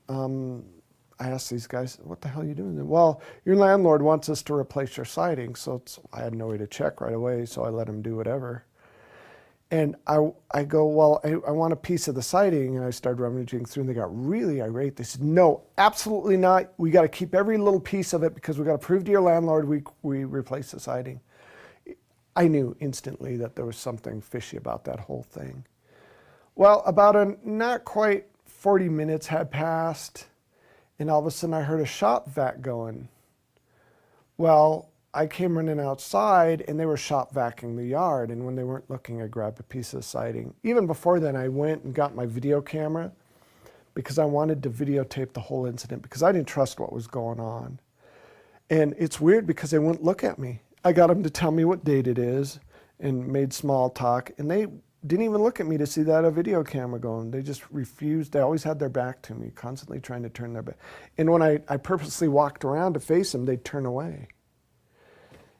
I asked these guys, what the hell are you doing? Well, your landlord wants us to replace your siding. So I had no way to check right away, so I let him do whatever. And I go, well, I want a piece of the siding. And I started rummaging through, and they got really irate. They said, no, absolutely not. We got to keep every little piece of it because we got to prove to your landlord we replace the siding. I knew instantly that there was something fishy about that whole thing. Well, about not quite 40 minutes had passed, and all of a sudden I heard a shop vac going. Well, I came running outside, and they were shop vacuuming the yard, and when they weren't looking, I grabbed a piece of siding. Even before then, I went and got my video camera because I wanted to videotape the whole incident because I didn't trust what was going on. And it's weird because they wouldn't look at me. I got them to tell me what date it is and made small talk, and they didn't even look at me to see that a video camera going. They just refused. They always had their back to me, constantly trying to turn their back. And when I purposely walked around to face them, they'd turn away.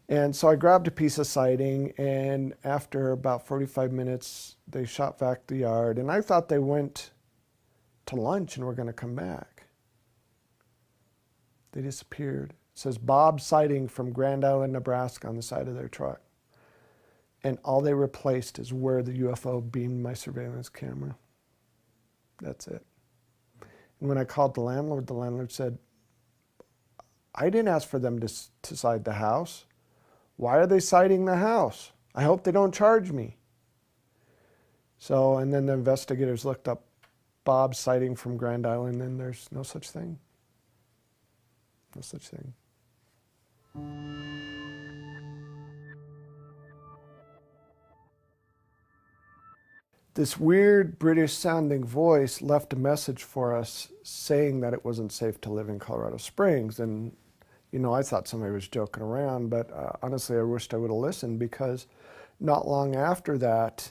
And so I grabbed a piece of siding, and after about 45 minutes, they shot back the yard. And I thought they went to lunch and were going to come back. They disappeared. says Bob sighting from Grand Island, Nebraska on the side of their truck. And all they replaced is where the UFO beamed my surveillance camera. That's it. And when I called the landlord said, I didn't ask for them to sight the house. Why are they sighting the house? I hope they don't charge me. So, and then the investigators looked up Bob's sighting from Grand Island, and there's no such thing. No such thing. This weird British-sounding voice left a message for us saying that it wasn't safe to live in Colorado Springs. And, you know, I thought somebody was joking around, but honestly, I wished I would have listened, because not long after that,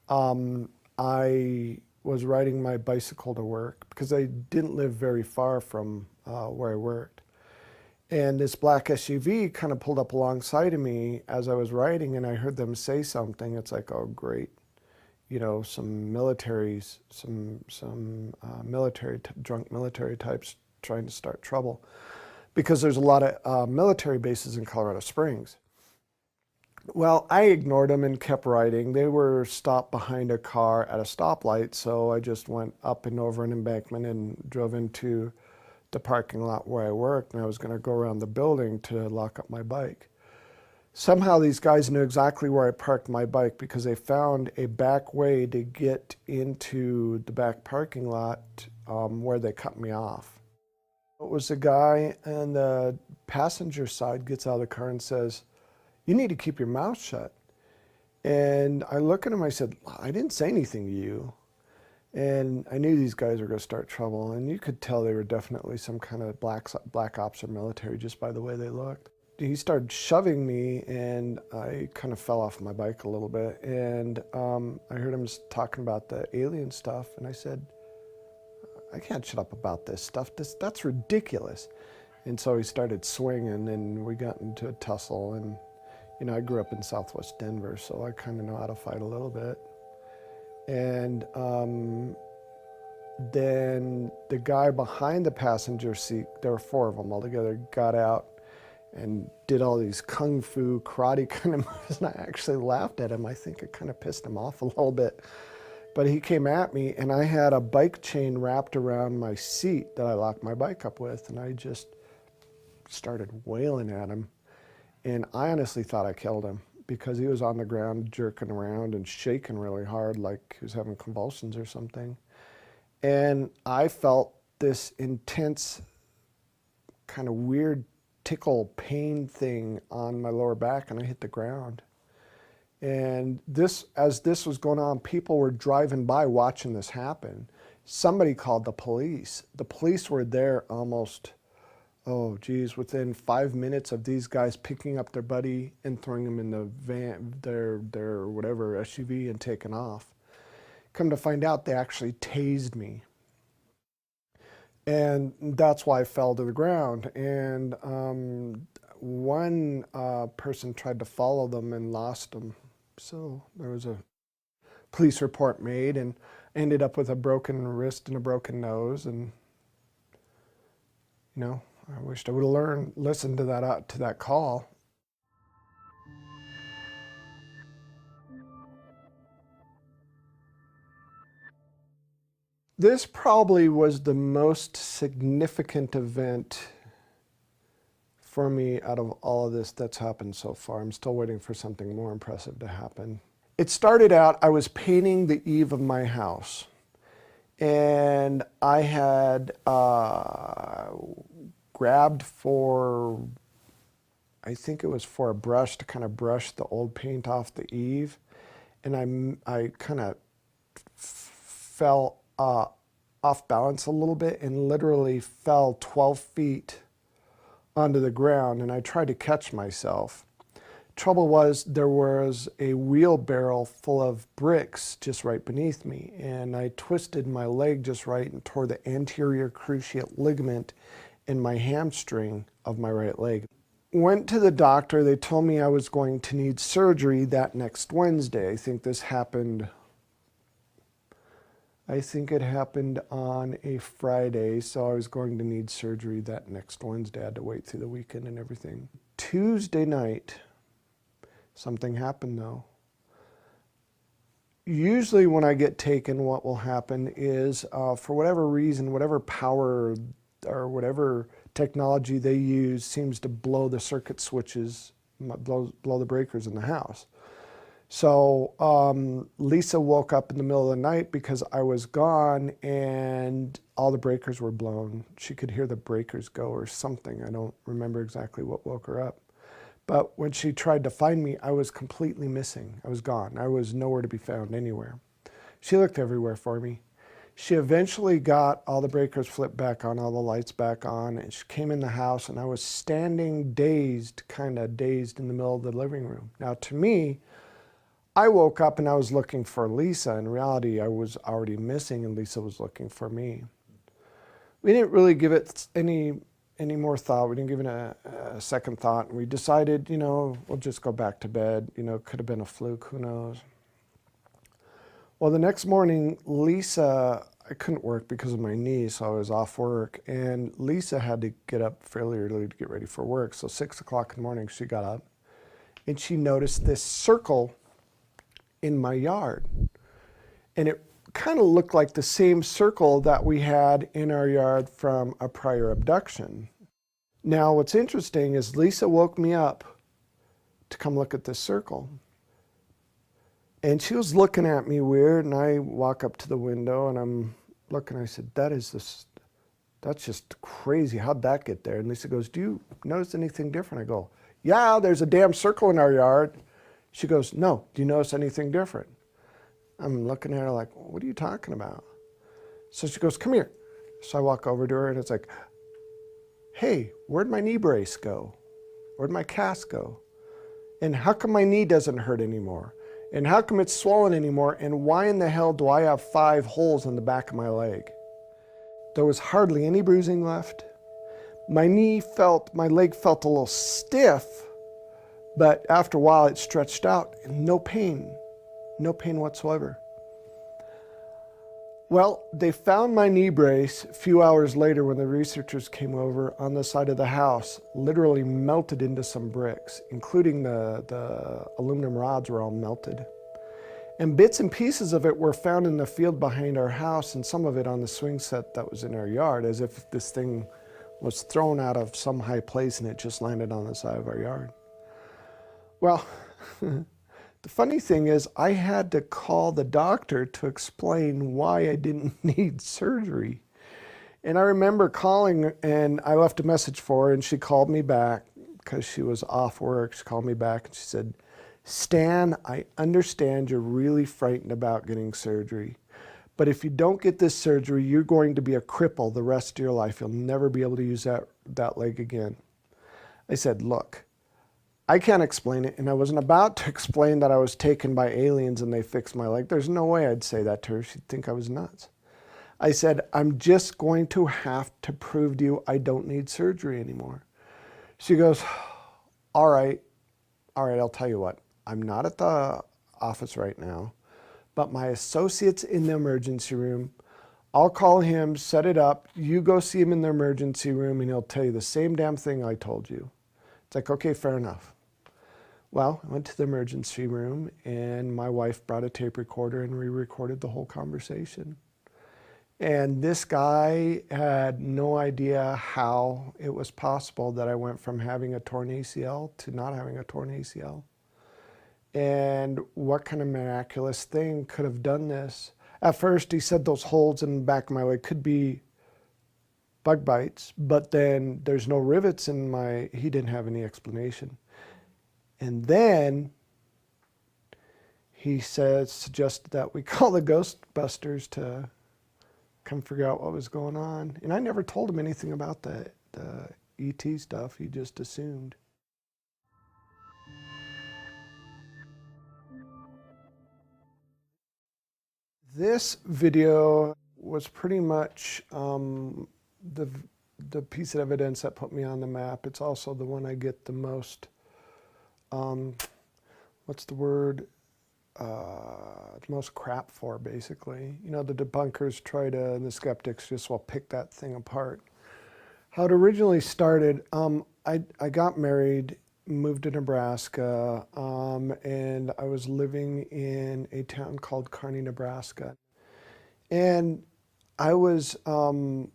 I was riding my bicycle to work, because I didn't live very far from where I worked. And this black SUV kind of pulled up alongside of me as I was riding, and I heard them say something. It's like, oh, great. You know, some militaries, drunk military types trying to start trouble, because there's a lot of military bases in Colorado Springs. Well, I ignored them and kept riding. They were stopped behind a car at a stoplight, so I just went up and over an embankment and drove into the parking lot where I worked, and I was going to go around the building to lock up my bike. Somehow these guys knew exactly where I parked my bike, because they found a back way to get into the back parking lot where they cut me off. It was a guy on the passenger side gets out of the car and says, "You need to keep your mouth shut." And I look at him, I said, "I didn't say anything to you." And I knew these guys were going to start trouble, and you could tell they were definitely some kind of black ops or military just by the way they looked. He started shoving me, and I kind of fell off my bike a little bit, and I heard him just talking about the alien stuff, and I said, "I can't shut up about this stuff. That's ridiculous." And so he started swinging, and we got into a tussle, and you know, I grew up in Southwest Denver, so I kind of know how to fight a little bit. And then the guy behind the passenger seat, there were 4 of them altogether, got out and did all these kung fu karate kind of moves, and I actually laughed at him. I think it kind of pissed him off a little bit. But he came at me, and I had a bike chain wrapped around my seat that I locked my bike up with, and I just started wailing at him. And I honestly thought I killed him, because he was on the ground jerking around and shaking really hard like he was having convulsions or something. And I felt this intense kind of weird tickle pain thing on my lower back, and I hit the ground. And as this was going on, people were driving by watching this happen. Somebody called the police. The police were there almost, oh geez, within 5 minutes of these guys picking up their buddy and throwing him in the van, their whatever SUV, and taking off. Come to find out, they actually tased me. And that's why I fell to the ground. And one person tried to follow them and lost them. So there was a police report made, and ended up with a broken wrist and a broken nose. And, you know, I wished I would have listened to that call. This probably was the most significant event for me out of all of this that's happened so far. I'm still waiting for something more impressive to happen. It started out, I was painting the eave of my house, and I had grabbed for, I think it was for a brush to kind of brush the old paint off the eave, and I kind of fell off balance a little bit and literally fell 12 feet onto the ground, and I tried to catch myself. Trouble was, there was a wheelbarrow full of bricks just right beneath me, and I twisted my leg just right and tore the anterior cruciate ligament in my hamstring of my right leg. Went to the doctor. They told me I was going to need surgery that next Wednesday. I think this happened I think it happened on a Friday, so I was going to need surgery that next Wednesday. I had to wait through the weekend and everything. Tuesday night, something happened though. Usually when I get taken, what will happen is, for whatever reason, whatever power or whatever technology they use seems to blow the circuit switches, blow the breakers in the house. So Lisa woke up in the middle of the night because I was gone and all the breakers were blown. She could hear the breakers go or something. I don't remember exactly what woke her up. But when she tried to find me, I was completely missing. I was gone. I was nowhere to be found anywhere. She looked everywhere for me. She eventually got all the breakers flipped back on, all the lights back on, and she came in the house, and I was standing dazed, kind of dazed in the middle of the living room. Now, to me, I woke up and I was looking for Lisa. In reality, I was already missing, and Lisa was looking for me. We didn't really give it any more thought. We didn't give it a second thought. And we decided, you know, we'll just go back to bed. You know, it could have been a fluke, who knows. Well, the next morning, Lisa, I couldn't work because of my knee, so I was off work. And Lisa had to get up fairly early to get ready for work. So 6 o'clock in the morning, she got up and she noticed this circle in my yard. And it kind of looked like the same circle that we had in our yard from a prior abduction. Now, what's interesting is Lisa woke me up to come look at this circle. And she was looking at me weird, and I walk up to the window and I'm looking, I said, that's just crazy. How'd that get there? And Lisa goes, do you notice anything different? I go, yeah, there's a damn circle in our yard. She goes, no, do you notice anything different? I'm looking at her like, what are you talking about? So she goes, come here. So I walk over to her and it's like, hey, where'd my knee brace go? Where'd my cast go? And how come my knee doesn't hurt anymore? And how come it's swollen anymore? And why in the hell do I have 5 holes in the back of my leg? There was hardly any bruising left. My leg felt a little stiff, but after a while it stretched out and no pain whatsoever. Well, they found my knee brace a few hours later when the researchers came over on the side of the house, literally melted into some bricks, including the aluminum rods were all melted. And bits and pieces of it were found in the field behind our house and some of it on the swing set that was in our yard, as if this thing was thrown out of some high place and it just landed on the side of our yard. Well, the funny thing is I had to call the doctor to explain why I didn't need surgery. And I remember calling and I left a message for her and she called me back because she was off work. She called me back and she said, Stan, I understand you're really frightened about getting surgery, but if you don't get this surgery, you're going to be a cripple the rest of your life. You'll never be able to use that leg again. I said, look, I can't explain it, and I wasn't about to explain that I was taken by aliens and they fixed my leg. There's no way I'd say that to her. She'd think I was nuts. I said, I'm just going to have to prove to you I don't need surgery anymore. She goes, all right, I'll tell you what. I'm not at the office right now, but my associate's in the emergency room. I'll call him, set it up. You go see him in the emergency room, and he'll tell you the same damn thing I told you. It's like, okay, fair enough. Well, I went to the emergency room and my wife brought a tape recorder and we recorded the whole conversation. And this guy had no idea how it was possible that I went from having a torn ACL to not having a torn ACL. And what kind of miraculous thing could have done this? At first he said those holes in the back of my leg could be bug bites, but then there's no rivets in he didn't have any explanation. And then he suggested that we call the Ghostbusters to come figure out what was going on. And I never told him anything about the ET stuff. He just assumed. This video was pretty much the piece of evidence that put me on the map. It's also the one I get the most, what's the word? the most crap for, basically. You know, the debunkers try to, and the skeptics just will pick that thing apart. How it originally started, I got married, moved to Nebraska, and I was living in a town called Kearney, Nebraska. And I was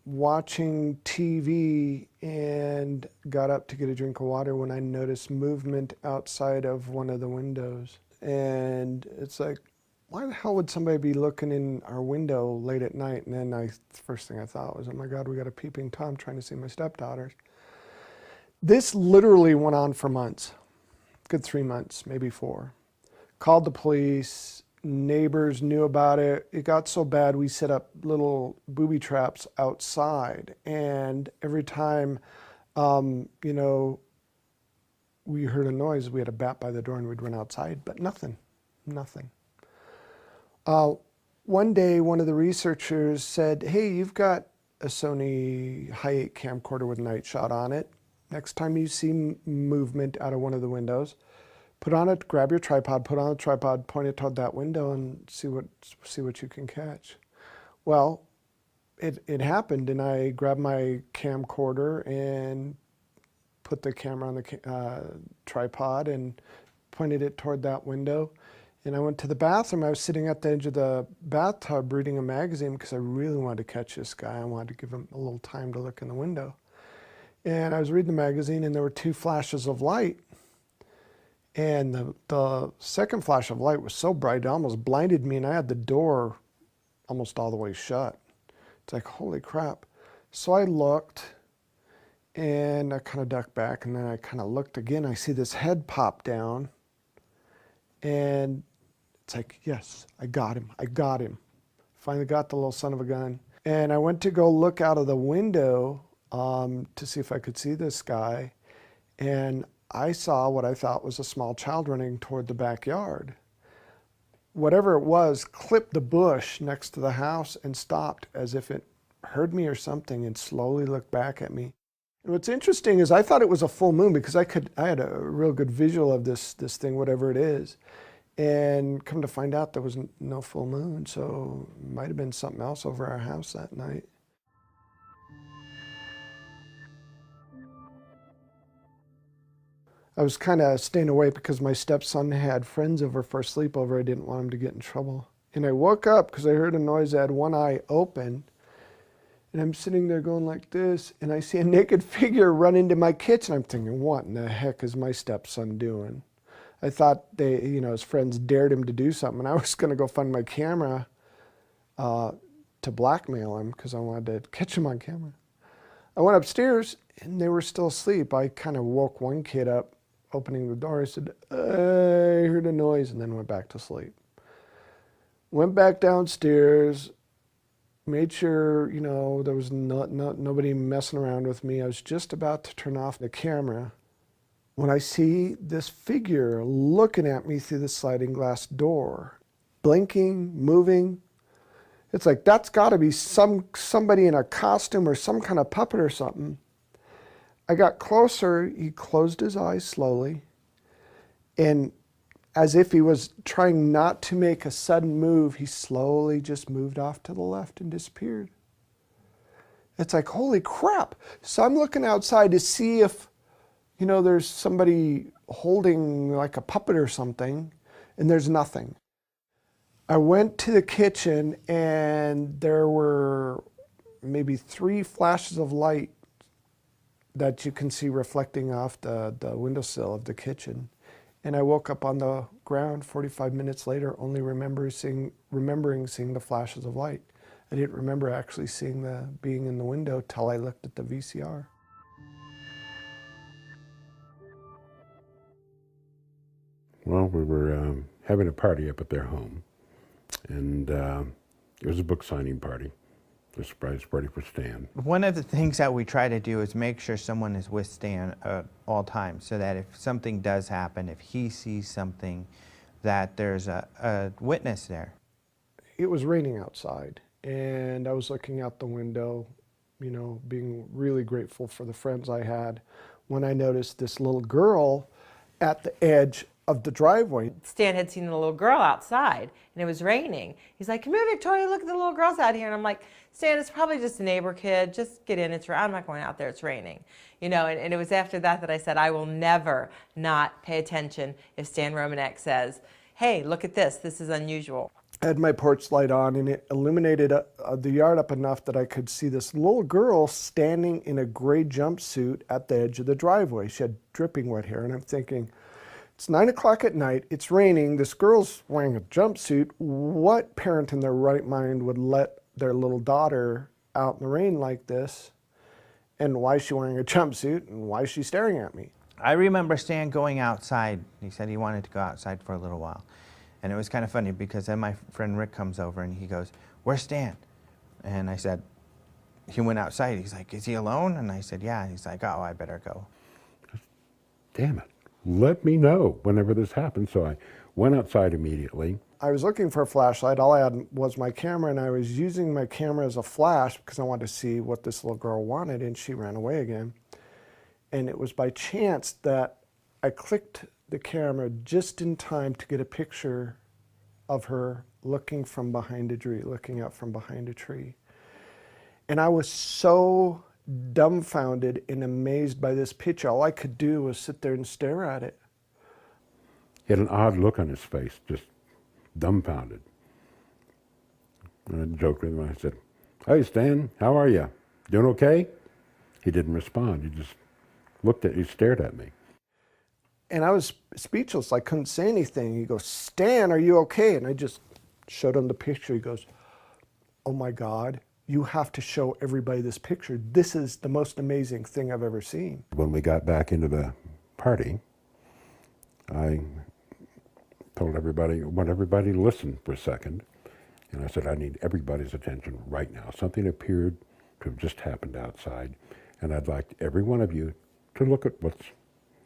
watching TV and got up to get a drink of water when I noticed movement outside of one of the windows. And it's like, why the hell would somebody be looking in our window late at night? And then the first thing I thought was, oh my God, we got a peeping Tom trying to see my stepdaughters. This literally went on for months, good 3 months, maybe 4. Called the police, neighbors knew about it. It got so bad we set up little booby traps outside. And every time, you know, we heard a noise, we had a bat by the door and we'd run outside, but nothing. One day, one of the researchers said, hey, you've got a Sony Hi8 camcorder with night shot on it. Next time you see movement out of one of the windows, put on it, grab your tripod, put on the tripod, point it toward that window and see what you can catch. Well, it happened, and I grabbed my camcorder and put the camera on the tripod and pointed it toward that window. And I went to the bathroom. I was sitting at the edge of the bathtub reading a magazine because I really wanted to catch this guy. I wanted to give him a little time to look in the window. And I was reading the magazine, and there were 2 flashes of light. And the second flash of light was so bright, it almost blinded me, and I had the door almost all the way shut. It's like, holy crap. So I looked, and I kind of ducked back, and then I kind of looked again. I see this head pop down, and it's like, yes, I got him. Finally got the little son of a gun. And I went to go look out of the window to see if I could see this guy, and I saw what I thought was a small child running toward the backyard. Whatever it was clipped the bush next to the house and stopped as if it heard me or something and slowly looked back at me. And what's interesting is I thought it was a full moon because I had a real good visual of this thing, whatever it is. And come to find out there was no full moon, so it might have been something else over our house that night. I was kind of staying away because my stepson had friends over for a sleepover. I didn't want him to get in trouble. And I woke up because I heard a noise. I had one eye open. And I'm sitting there going like this, and I see a naked figure run into my kitchen. I'm thinking, what in the heck is my stepson doing? I thought his friends dared him to do something, and I was going to go find my camera to blackmail him because I wanted to catch him on camera. I went upstairs, and they were still asleep. I kind of woke one kid up, opening the door. I said, I heard a noise, and then went back to sleep. Went back downstairs, made sure, there was nobody messing around with me. I was just about to turn off the camera when I see this figure looking at me through the sliding glass door, blinking, moving. It's like, that's got to be somebody in a costume or some kind of puppet or something. I got closer, he closed his eyes slowly, and as if he was trying not to make a sudden move, he slowly just moved off to the left and disappeared. It's like, holy crap. So I'm looking outside to see if, there's somebody holding like a puppet or something, and there's nothing. I went to the kitchen, and there were maybe 3 flashes of light that you can see reflecting off the windowsill of the kitchen. And I woke up on the ground 45 minutes later, only remembering seeing the flashes of light. I didn't remember actually being in the window till I looked at the VCR. Well, we were having a party up at their home, and it was a book signing party. A surprise party for Stan. One of the things that we try to do is make sure someone is with Stan at all times, so that if something does happen, if he sees something, that there's a witness there. It was raining outside, and I was looking out the window, being really grateful for the friends I had, when I noticed this little girl at the edge of the driveway. Stan had seen the little girl outside, and it was raining. He's like, come here, Victoria, look at the little girls out here. And I'm like, Stan, it's probably just a neighbor kid. Just get in. I'm not going out there. It's raining. You know, and it was after that that I said, I will never not pay attention if Stan Romanek says, hey, look at this. This is unusual. I had my porch light on, and it illuminated the yard up enough that I could see this little girl standing in a gray jumpsuit at the edge of the driveway. She had dripping wet hair, and I'm thinking, it's 9 o'clock at night, it's raining, this girl's wearing a jumpsuit. What parent in their right mind would let their little daughter out in the rain like this? And why is she wearing a jumpsuit, and why is she staring at me? I remember Stan going outside. He said he wanted to go outside for a little while. And it was kind of funny because then my friend Rick comes over and he goes, where's Stan? And I said, he went outside. He's like, is he alone? And I said, yeah. And he's like, oh, I better go. Damn it. Let me know whenever this happens. So I went outside immediately. I was looking for a flashlight. All I had was my camera, and I was using my camera as a flash because I wanted to see what this little girl wanted, and she ran away again. And it was by chance that I clicked the camera just in time to get a picture of her looking from behind a tree, looking up from behind a tree. And I was so dumbfounded and amazed by this picture. All I could do was sit there and stare at it. He had an odd look on his face, just dumbfounded. And I joked with him. I said, hey, Stan, how are you? Doing okay? He didn't respond. He just he stared at me. And I was speechless. I couldn't say anything. He goes, Stan, are you okay? And I just showed him the picture. He goes, oh my God, you have to show everybody this picture. This is the most amazing thing I've ever seen. When we got back into the party, I told everybody, I want everybody to listen for a second. And I said, I need everybody's attention right now. Something appeared to have just happened outside. And I'd like every one of you to look at what's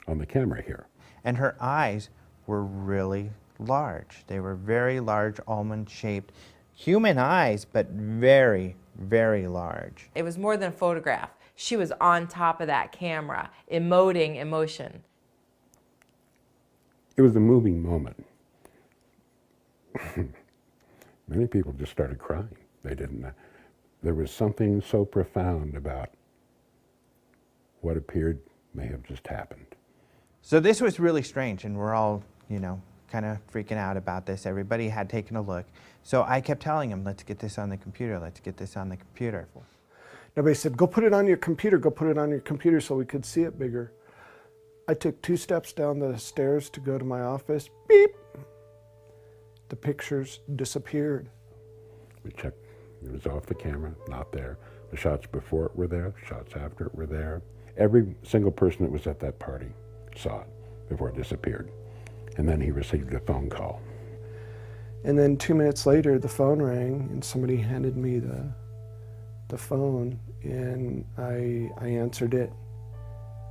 on the camera here. And her eyes were really large. They were very large, almond-shaped, human eyes, but very, very large. It was more than a photograph. She was on top of that camera, emoting emotion. It was a moving moment. Many people just started crying. They didn't. There was something so profound about what appeared may have just happened. So this was really strange, and we're all, you know, kind of freaking out about this. Everybody had taken a look. So I kept telling him, let's get this on the computer, let's get this on the computer. Everybody said, go put it on your computer, go put it on your computer so we could see it bigger. I took 2 steps down the stairs to go to my office. Beep! The pictures disappeared. We checked. It was off the camera, not there. The shots before it were there, the shots after it were there. Every single person that was at that party saw it before it disappeared. And then he received a phone call. And then 2 minutes later, the phone rang, and somebody handed me the phone, and I answered it.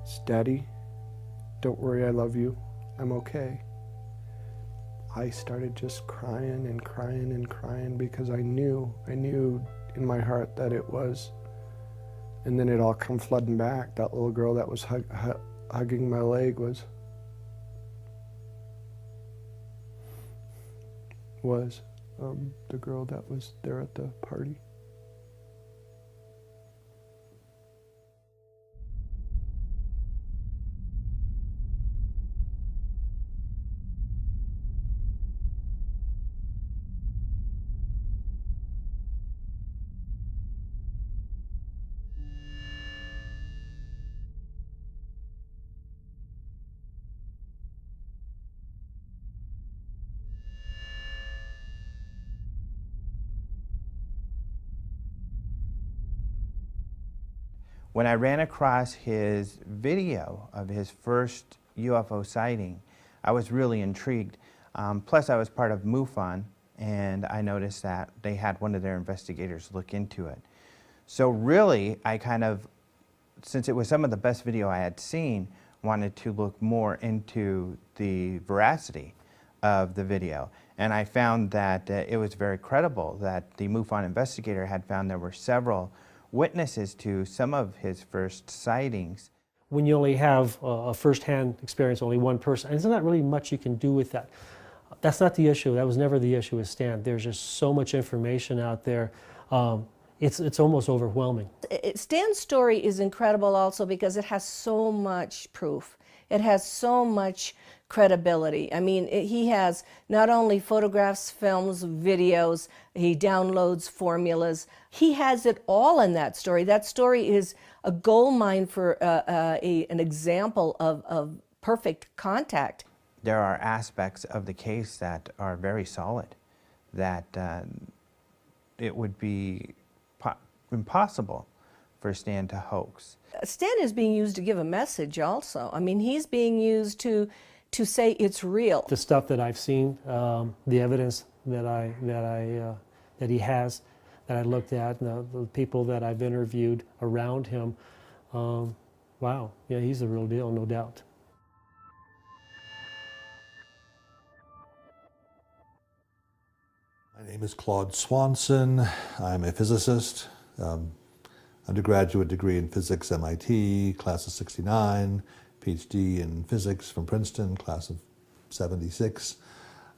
It's Daddy, don't worry, I love you. I'm okay. I started just crying and crying and crying because I knew in my heart that it was. And then it all come flooding back. That little girl that was hugging my leg was the girl that was there at the party. When I ran across his video of his first UFO sighting, I was really intrigued. Plus, I was part of MUFON, and I noticed that they had one of their investigators look into it. So really, I kind of, since it was some of the best video I had seen, wanted to look more into the veracity of the video. And I found that it was very credible that the MUFON investigator had found there were several witnesses to some of his first sightings. when you only have a first-hand experience, only one person, and there's not really much you can do with that. That's not the issue. That was never the issue with Stan. There's just so much information out there. It's almost overwhelming. Stan's story is incredible also because it has so much proof. It has so much credibility. I mean, he has not only photographs, films, videos, he downloads formulas. He has it all in that story. That story is a gold mine for an example of perfect contact. There are aspects of the case that are very solid, that it would be impossible for Stan to hoax. Stan is being used to give a message also. I mean, he's being used to say it's real. The stuff that I've seen, the evidence that he has, that I looked at, and the people that I've interviewed around him, wow, yeah, he's the real deal, no doubt. My name is Claude Swanson. I'm a physicist. Undergraduate degree in physics, MIT, class of '69. PhD in physics from Princeton, class of '76.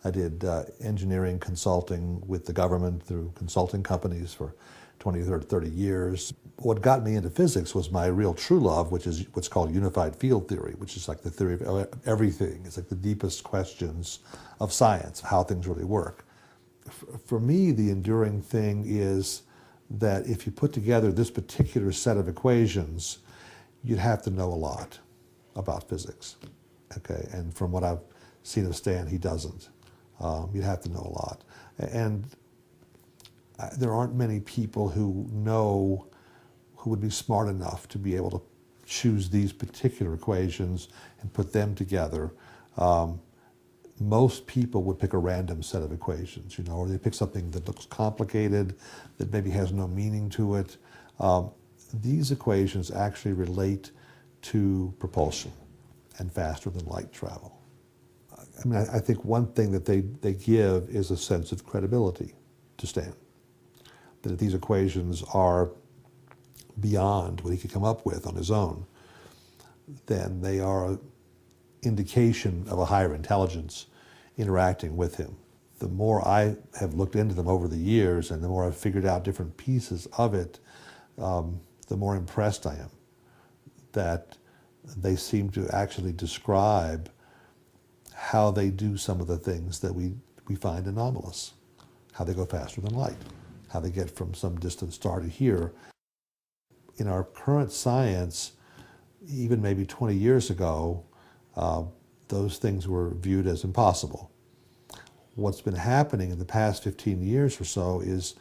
I did engineering consulting with the government through consulting companies for 20 or 30 years. What got me into physics was my real true love, which is what's called unified field theory, which is like the theory of everything. It's like the deepest questions of science, of how things really work. For me, the enduring thing is that if you put together this particular set of equations, you'd have to know a lot about physics, okay? And from what I've seen of Stan, he doesn't. You'd have to know a lot. And there aren't many people who would be smart enough to be able to choose these particular equations and put them together. Most people would pick a random set of equations, you know, or they pick something that looks complicated, that maybe has no meaning to it. These equations actually relate to propulsion and faster than light travel. I mean, I think one thing that they give is a sense of credibility to Stan. That if these equations are beyond what he could come up with on his own, then they are an indication of a higher intelligence interacting with him. The more I have looked into them over the years and the more I've figured out different pieces of it, the more impressed I am that they seem to actually describe how they do some of the things that we find anomalous, how they go faster than light, how they get from some distant star to here. In our current science, even maybe 20 years ago, those things were viewed as impossible. What's been happening in the past 15 years or so is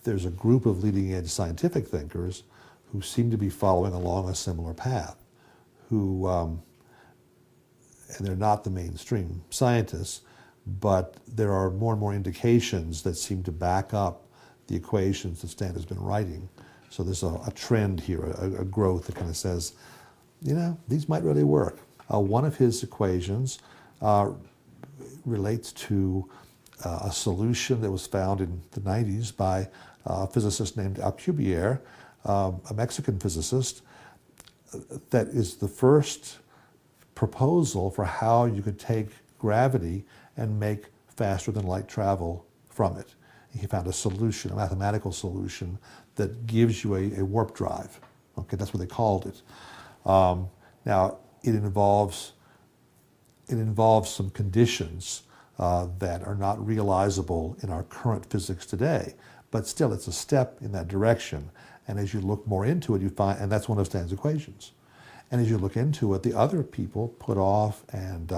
there's a group of leading-edge scientific thinkers who seem to be following along a similar path, who, and they're not the mainstream scientists, but there are more and more indications that seem to back up the equations that Stan has been writing. So there's a trend here, a growth that kind of says, you know, these might really work. One of his equations relates to a solution that was found in the 90s by a physicist named Alcubierre, a Mexican physicist, that is the first proposal for how you could take gravity and make faster than light travel from it. He found a solution, a mathematical solution that gives you a warp drive. Okay, that's what they called it. Now, it involves some conditions that are not realizable in our current physics today, but still it's a step in that direction. And as you look more into it, you find, and that's one of Stan's equations. And as you look into it, the other people, Puthoff and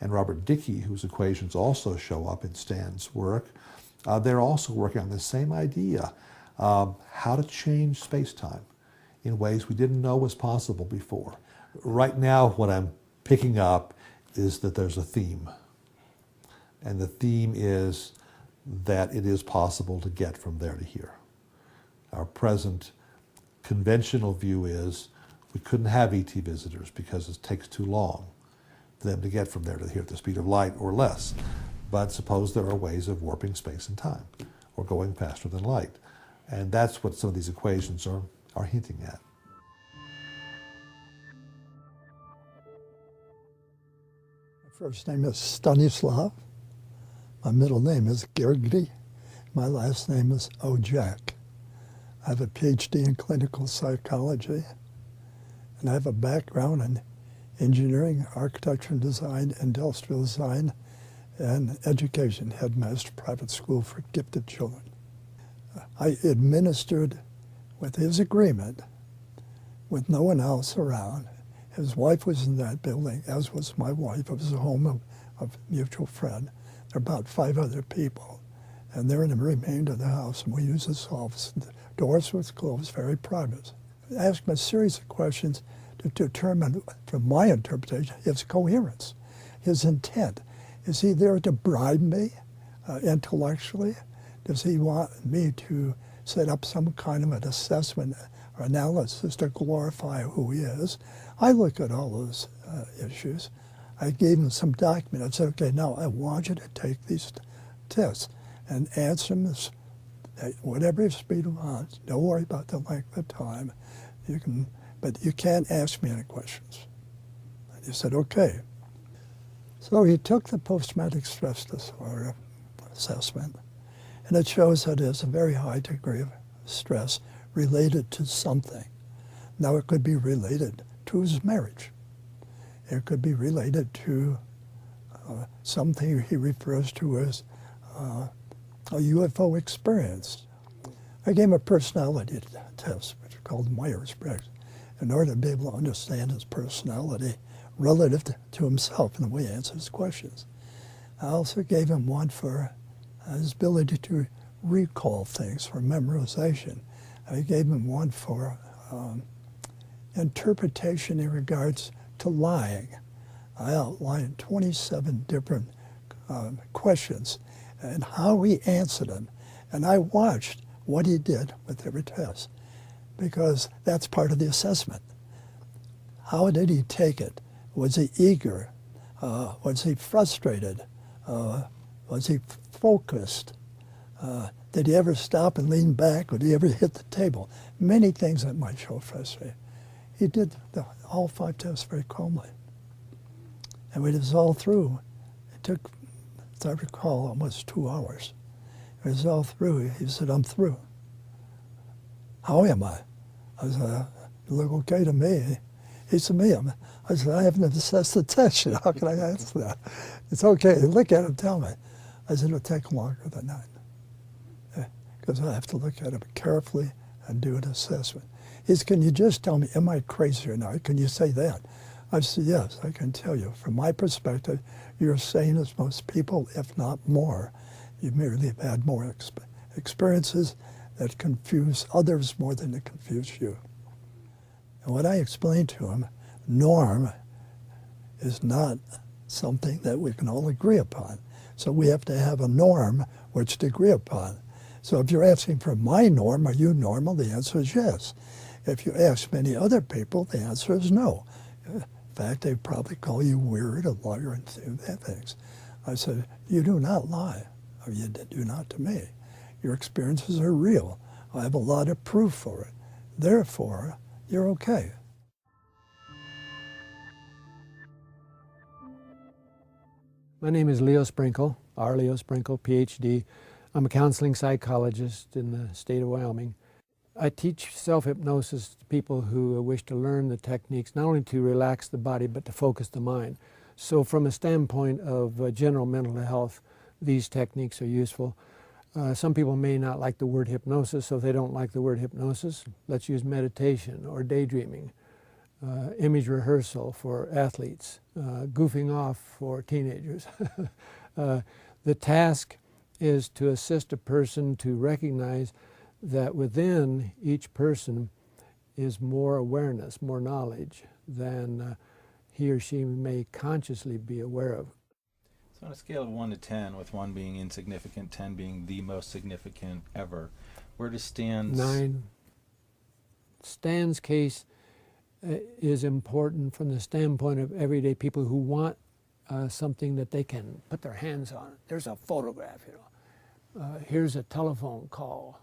Robert Dicke, whose equations also show up in Stan's work, they're also working on the same idea, how to change space-time in ways we didn't know was possible before. Right now, what I'm picking up is that there's a theme. And the theme is that it is possible to get from there to here. Our present conventional view is we couldn't have ET visitors because it takes too long for them to get from there to here at the speed of light or less. But suppose there are ways of warping space and time or going faster than light. And that's what some of these equations are hinting at. First name is Stanislav. My middle name is Gergely. My last name is Ojak. I have a PhD in clinical psychology, and I have a background in engineering, architecture and design, industrial design, and education, headmaster, private school for gifted children. I administered, with his agreement, with no one else around. His wife was in that building, as was my wife. It was a home of a mutual friend. There are about 5 other people, and they're in the remainder of the house, and we use this office. The doors were closed, very private. I asked him a series of questions to determine, from my interpretation, his coherence, his intent. Is he there to bribe me intellectually? Does he want me to set up some kind of an assessment or analysis to glorify who he is? I look at all those issues. I gave him some document. I said, okay, now I want you to take these tests and answer them at whatever speed you want. Don't worry about the length of time. You can, but you can't ask me any questions. And he said, okay. So he took the post-traumatic stress disorder assessment, and it shows that there's a very high degree of stress related to something. Now it could be related to his marriage. It could be related to something he refers to as a UFO experience. I gave him a personality test, which is called Myers-Briggs, in order to be able to understand his personality relative to himself and the way he answers questions. I also gave him one for his ability to recall things, for memorization. I gave him one for interpretation in regards to lying. I outlined 27 different questions and how he answered them. And I watched what he did with every test, because that's part of the assessment. How did he take it? Was he eager? Was he frustrated? Was he focused? Did he ever stop and lean back? Or did he ever hit the table? Many things that might show frustration. He did all 5 tests very calmly. And when it was all through, it took, as I recall, almost 2 hours. It was all through. He said, I'm through. How am I? I said, you look okay to me. He said, me? I said, I haven't assessed the test yet. How can I answer that? It's okay. Look at it, tell me. I said, it'll take longer than that, because I have to look at it carefully and do an assessment. He said, can you just tell me, am I crazy or not? Can you say that? I said, yes, I can tell you. From my perspective, you're sane as most people, if not more. You merely have had more experiences that confuse others more than they confuse you. And what I explained to him, norm is not something that we can all agree upon. So we have to have a norm which to agree upon. So if you're asking for my norm, are you normal? The answer is yes. If you ask many other people, the answer is no. In fact, they probably call you weird, a liar, and things. I said, you do not lie, or you do not to me. Your experiences are real. I have a lot of proof for it. Therefore, you're okay. My name is Leo Sprinkle, R. Leo Sprinkle, PhD. I'm a counseling psychologist in the state of Wyoming. I teach self-hypnosis to people who wish to learn the techniques, not only to relax the body, but to focus the mind. So from a standpoint of general mental health, these techniques are useful. Some people may not like the word hypnosis, so if they don't like the word hypnosis, let's use meditation or daydreaming, image rehearsal for athletes, goofing off for teenagers. The task is to assist a person to recognize that within each person is more awareness, more knowledge than he or she may consciously be aware of. So on a scale of 1 to 10, with 1 being insignificant, 10 being the most significant ever, where does Stan's... 9. Stan's case is important from the standpoint of everyday people who want something that they can put their hands on. There's a photograph, you know. Here's a telephone call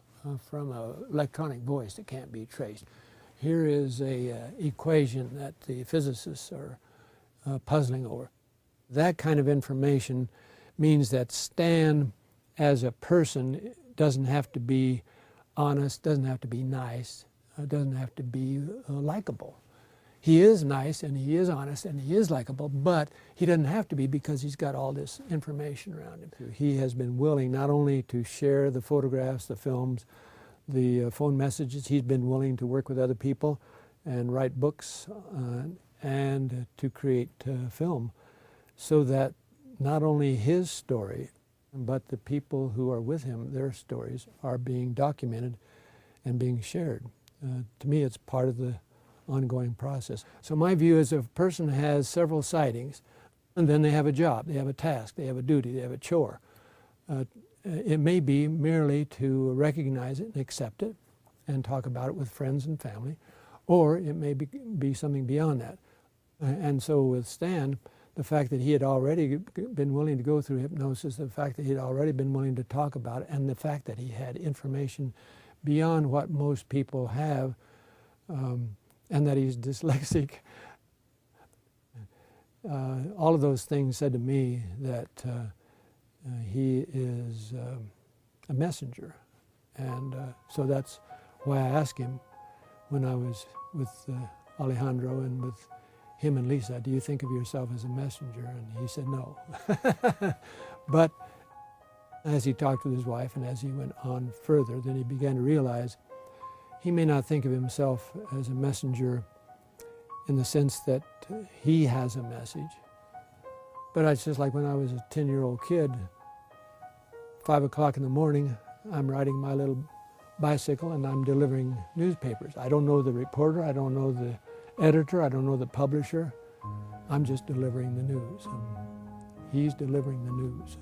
from an electronic voice that can't be traced. Here is a equation that the physicists are puzzling over. That kind of information means that Stan, as a person, doesn't have to be honest, doesn't have to be nice, doesn't have to be likable. He is nice and he is honest and he is likable, but he doesn't have to be because he's got all this information around him. He has been willing not only to share the photographs, the films, the phone messages, he's been willing to work with other people and write books and to create film, so that not only his story, but the people who are with him, their stories are being documented and being shared. To me, it's part of the ongoing process. So my view is if a person has several sightings, and then they have a job, they have a task, they have a duty, they have a chore, it may be merely to recognize it and accept it and talk about it with friends and family, or it may be something beyond that. And so with Stan, the fact that he had already been willing to go through hypnosis, the fact that he had already been willing to talk about it, and the fact that he had information beyond what most people have, and that he's dyslexic, all of those things said to me that he is a messenger. And so that's why I asked him when I was with Alejandro and with him and Lisa, do you think of yourself as a messenger? And he said no. But as he talked with his wife and as he went on further, then he began to realize he may not think of himself as a messenger in the sense that he has a message. But it's just like when I was a 10-year-old kid, 5 o'clock in the morning, I'm riding my little bicycle and I'm delivering newspapers. I don't know the reporter, I don't know the editor, I don't know the publisher. I'm just delivering the news. And he's delivering the news.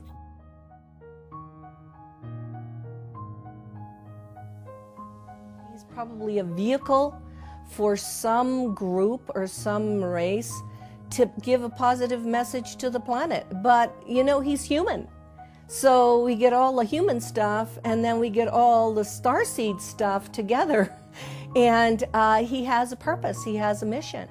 He's probably a vehicle for some group or some race to give a positive message to the planet. But, you know, he's human. So we get all the human stuff and then we get all the starseed stuff together. And he has a purpose, he has a mission.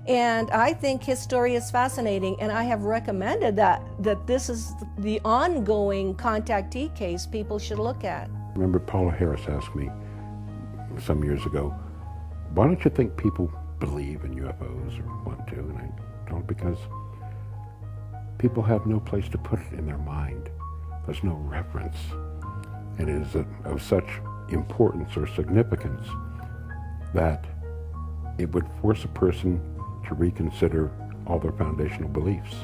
And I think his story is fascinating, and I have recommended that this is the ongoing contactee case people should look at. I remember Paula Harris asked me some years ago, why don't you think people believe in UFOs or want to? And I told her because people have no place to put it in their mind. There's no reference. And it is of such importance or significance that it would force a person to reconsider all their foundational beliefs.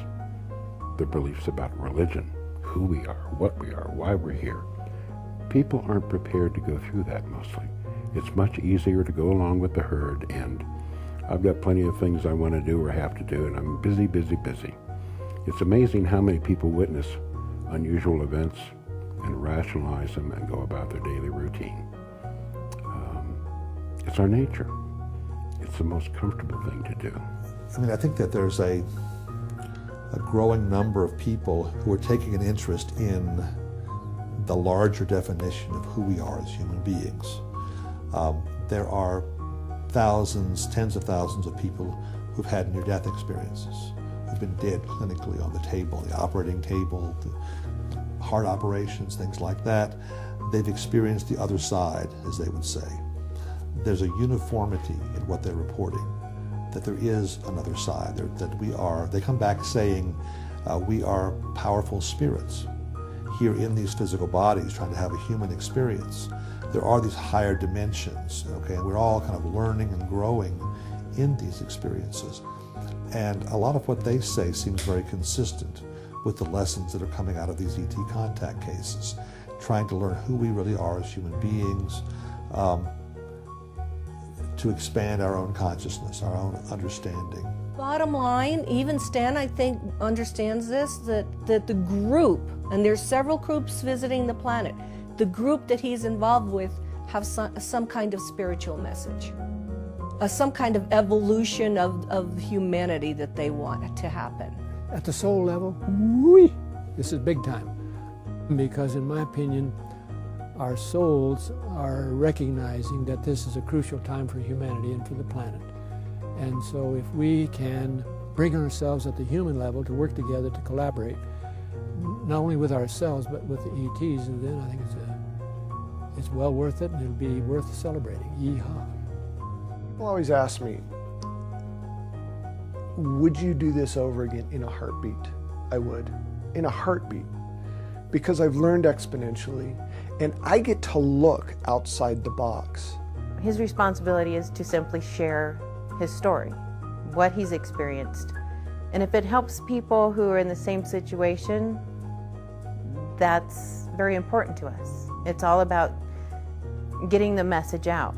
Their beliefs about religion, who we are, what we are, why we're here. People aren't prepared to go through that mostly. It's much easier to go along with the herd, and I've got plenty of things I want to do or have to do, and I'm busy, busy, busy. It's amazing how many people witness unusual events and rationalize them and go about their daily routine. It's our nature. It's the most comfortable thing to do. I mean, I think that there's a growing number of people who are taking an interest in the larger definition of who we are as human beings. There are thousands, tens of thousands of people who've had near-death experiences, who've been dead clinically on the table, the operating table, the heart operations, things like that. They've experienced the other side, as they would say. There's a uniformity in what they're reporting, that there is another side, they come back saying we are powerful spirits here in these physical bodies trying to have a human experience. There are these higher dimensions, okay, and we're all kind of learning and growing in these experiences. And a lot of what they say seems very consistent with the lessons that are coming out of these ET contact cases, trying to learn who we really are as human beings, to expand our own consciousness, our own understanding. Bottom line, even Stan, I think, understands this, that the group, and there's several groups visiting the planet, the group that he's involved with have some kind of spiritual message, some kind of evolution of humanity that they want to happen. At the soul level, this is big time. Because in my opinion, our souls are recognizing that this is a crucial time for humanity and for the planet. And so if we can bring ourselves at the human level to work together to collaborate, not only with ourselves but with the ETs, and then I think it's well worth it, and it'll be worth celebrating. Yeehaw. People always ask me, would you do this over again in a heartbeat? I would, in a heartbeat, because I've learned exponentially, and I get to look outside the box. His responsibility is to simply share his story, what he's experienced. And if it helps people who are in the same situation, that's very important to us. It's all about getting the message out.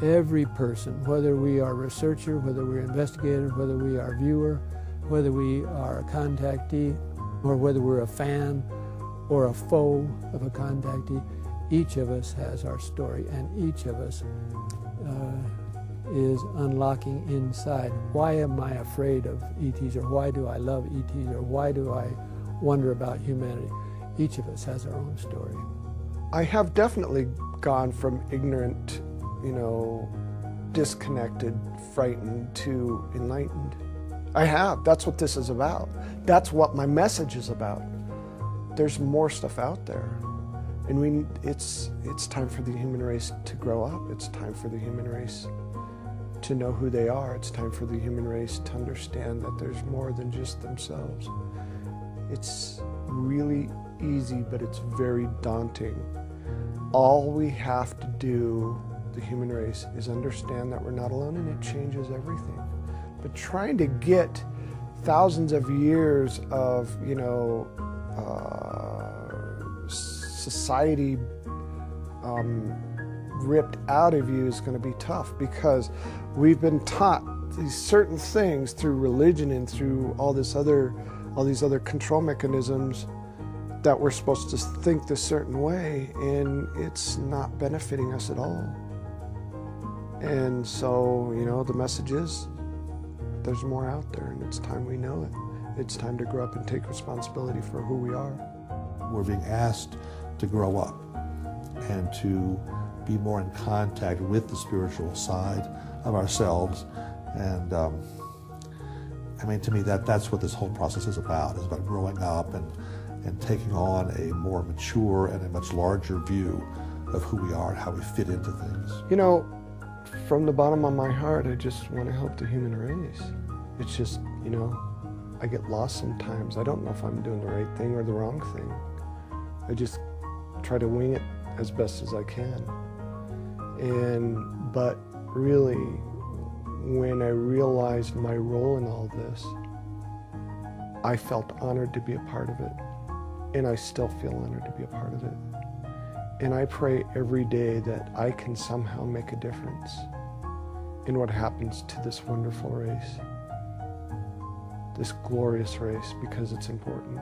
Every person, whether we are a researcher, whether we're an investigator, whether we are a viewer, whether we are a contactee, or whether we're a fan or a foe of a contactee, each of us has our story, and each of us is unlocking inside. Why am I afraid of ETs, or why do I love ETs, or why do I wonder about humanity? Each of us has our own story. I have definitely gone from ignorant, disconnected, frightened, to enlightened. I have. That's what this is about. That's what my message is about. There's more stuff out there. And it's time for the human race to grow up. It's time for the human race to know who they are. It's time for the human race to understand that there's more than just themselves. It's really easy, but it's very daunting. All we have to do, the human race, is understand that we're not alone, and it changes everything. But trying to get thousands of years of, society ripped out of you is going to be tough, because we've been taught these certain things through religion and through all these other control mechanisms that we're supposed to think this certain way, and it's not benefiting us at all. And so, the message is there's more out there, and it's time we know it. It's time to grow up and take responsibility for who we are. We're being asked to grow up and to be more in contact with the spiritual side of ourselves. And to me, that's what this whole process is about. It's about growing up and taking on a more mature and a much larger view of who we are and how we fit into things. From the bottom of my heart, I just want to help the human race. It's just, I get lost sometimes. I don't know if I'm doing the right thing or the wrong thing. I just try to wing it as best as I can. But really, when I realized my role in all this, I felt honored to be a part of it. And I still feel honored to be a part of it. And I pray every day that I can somehow make a difference in what happens to this wonderful race, this glorious race, because it's important.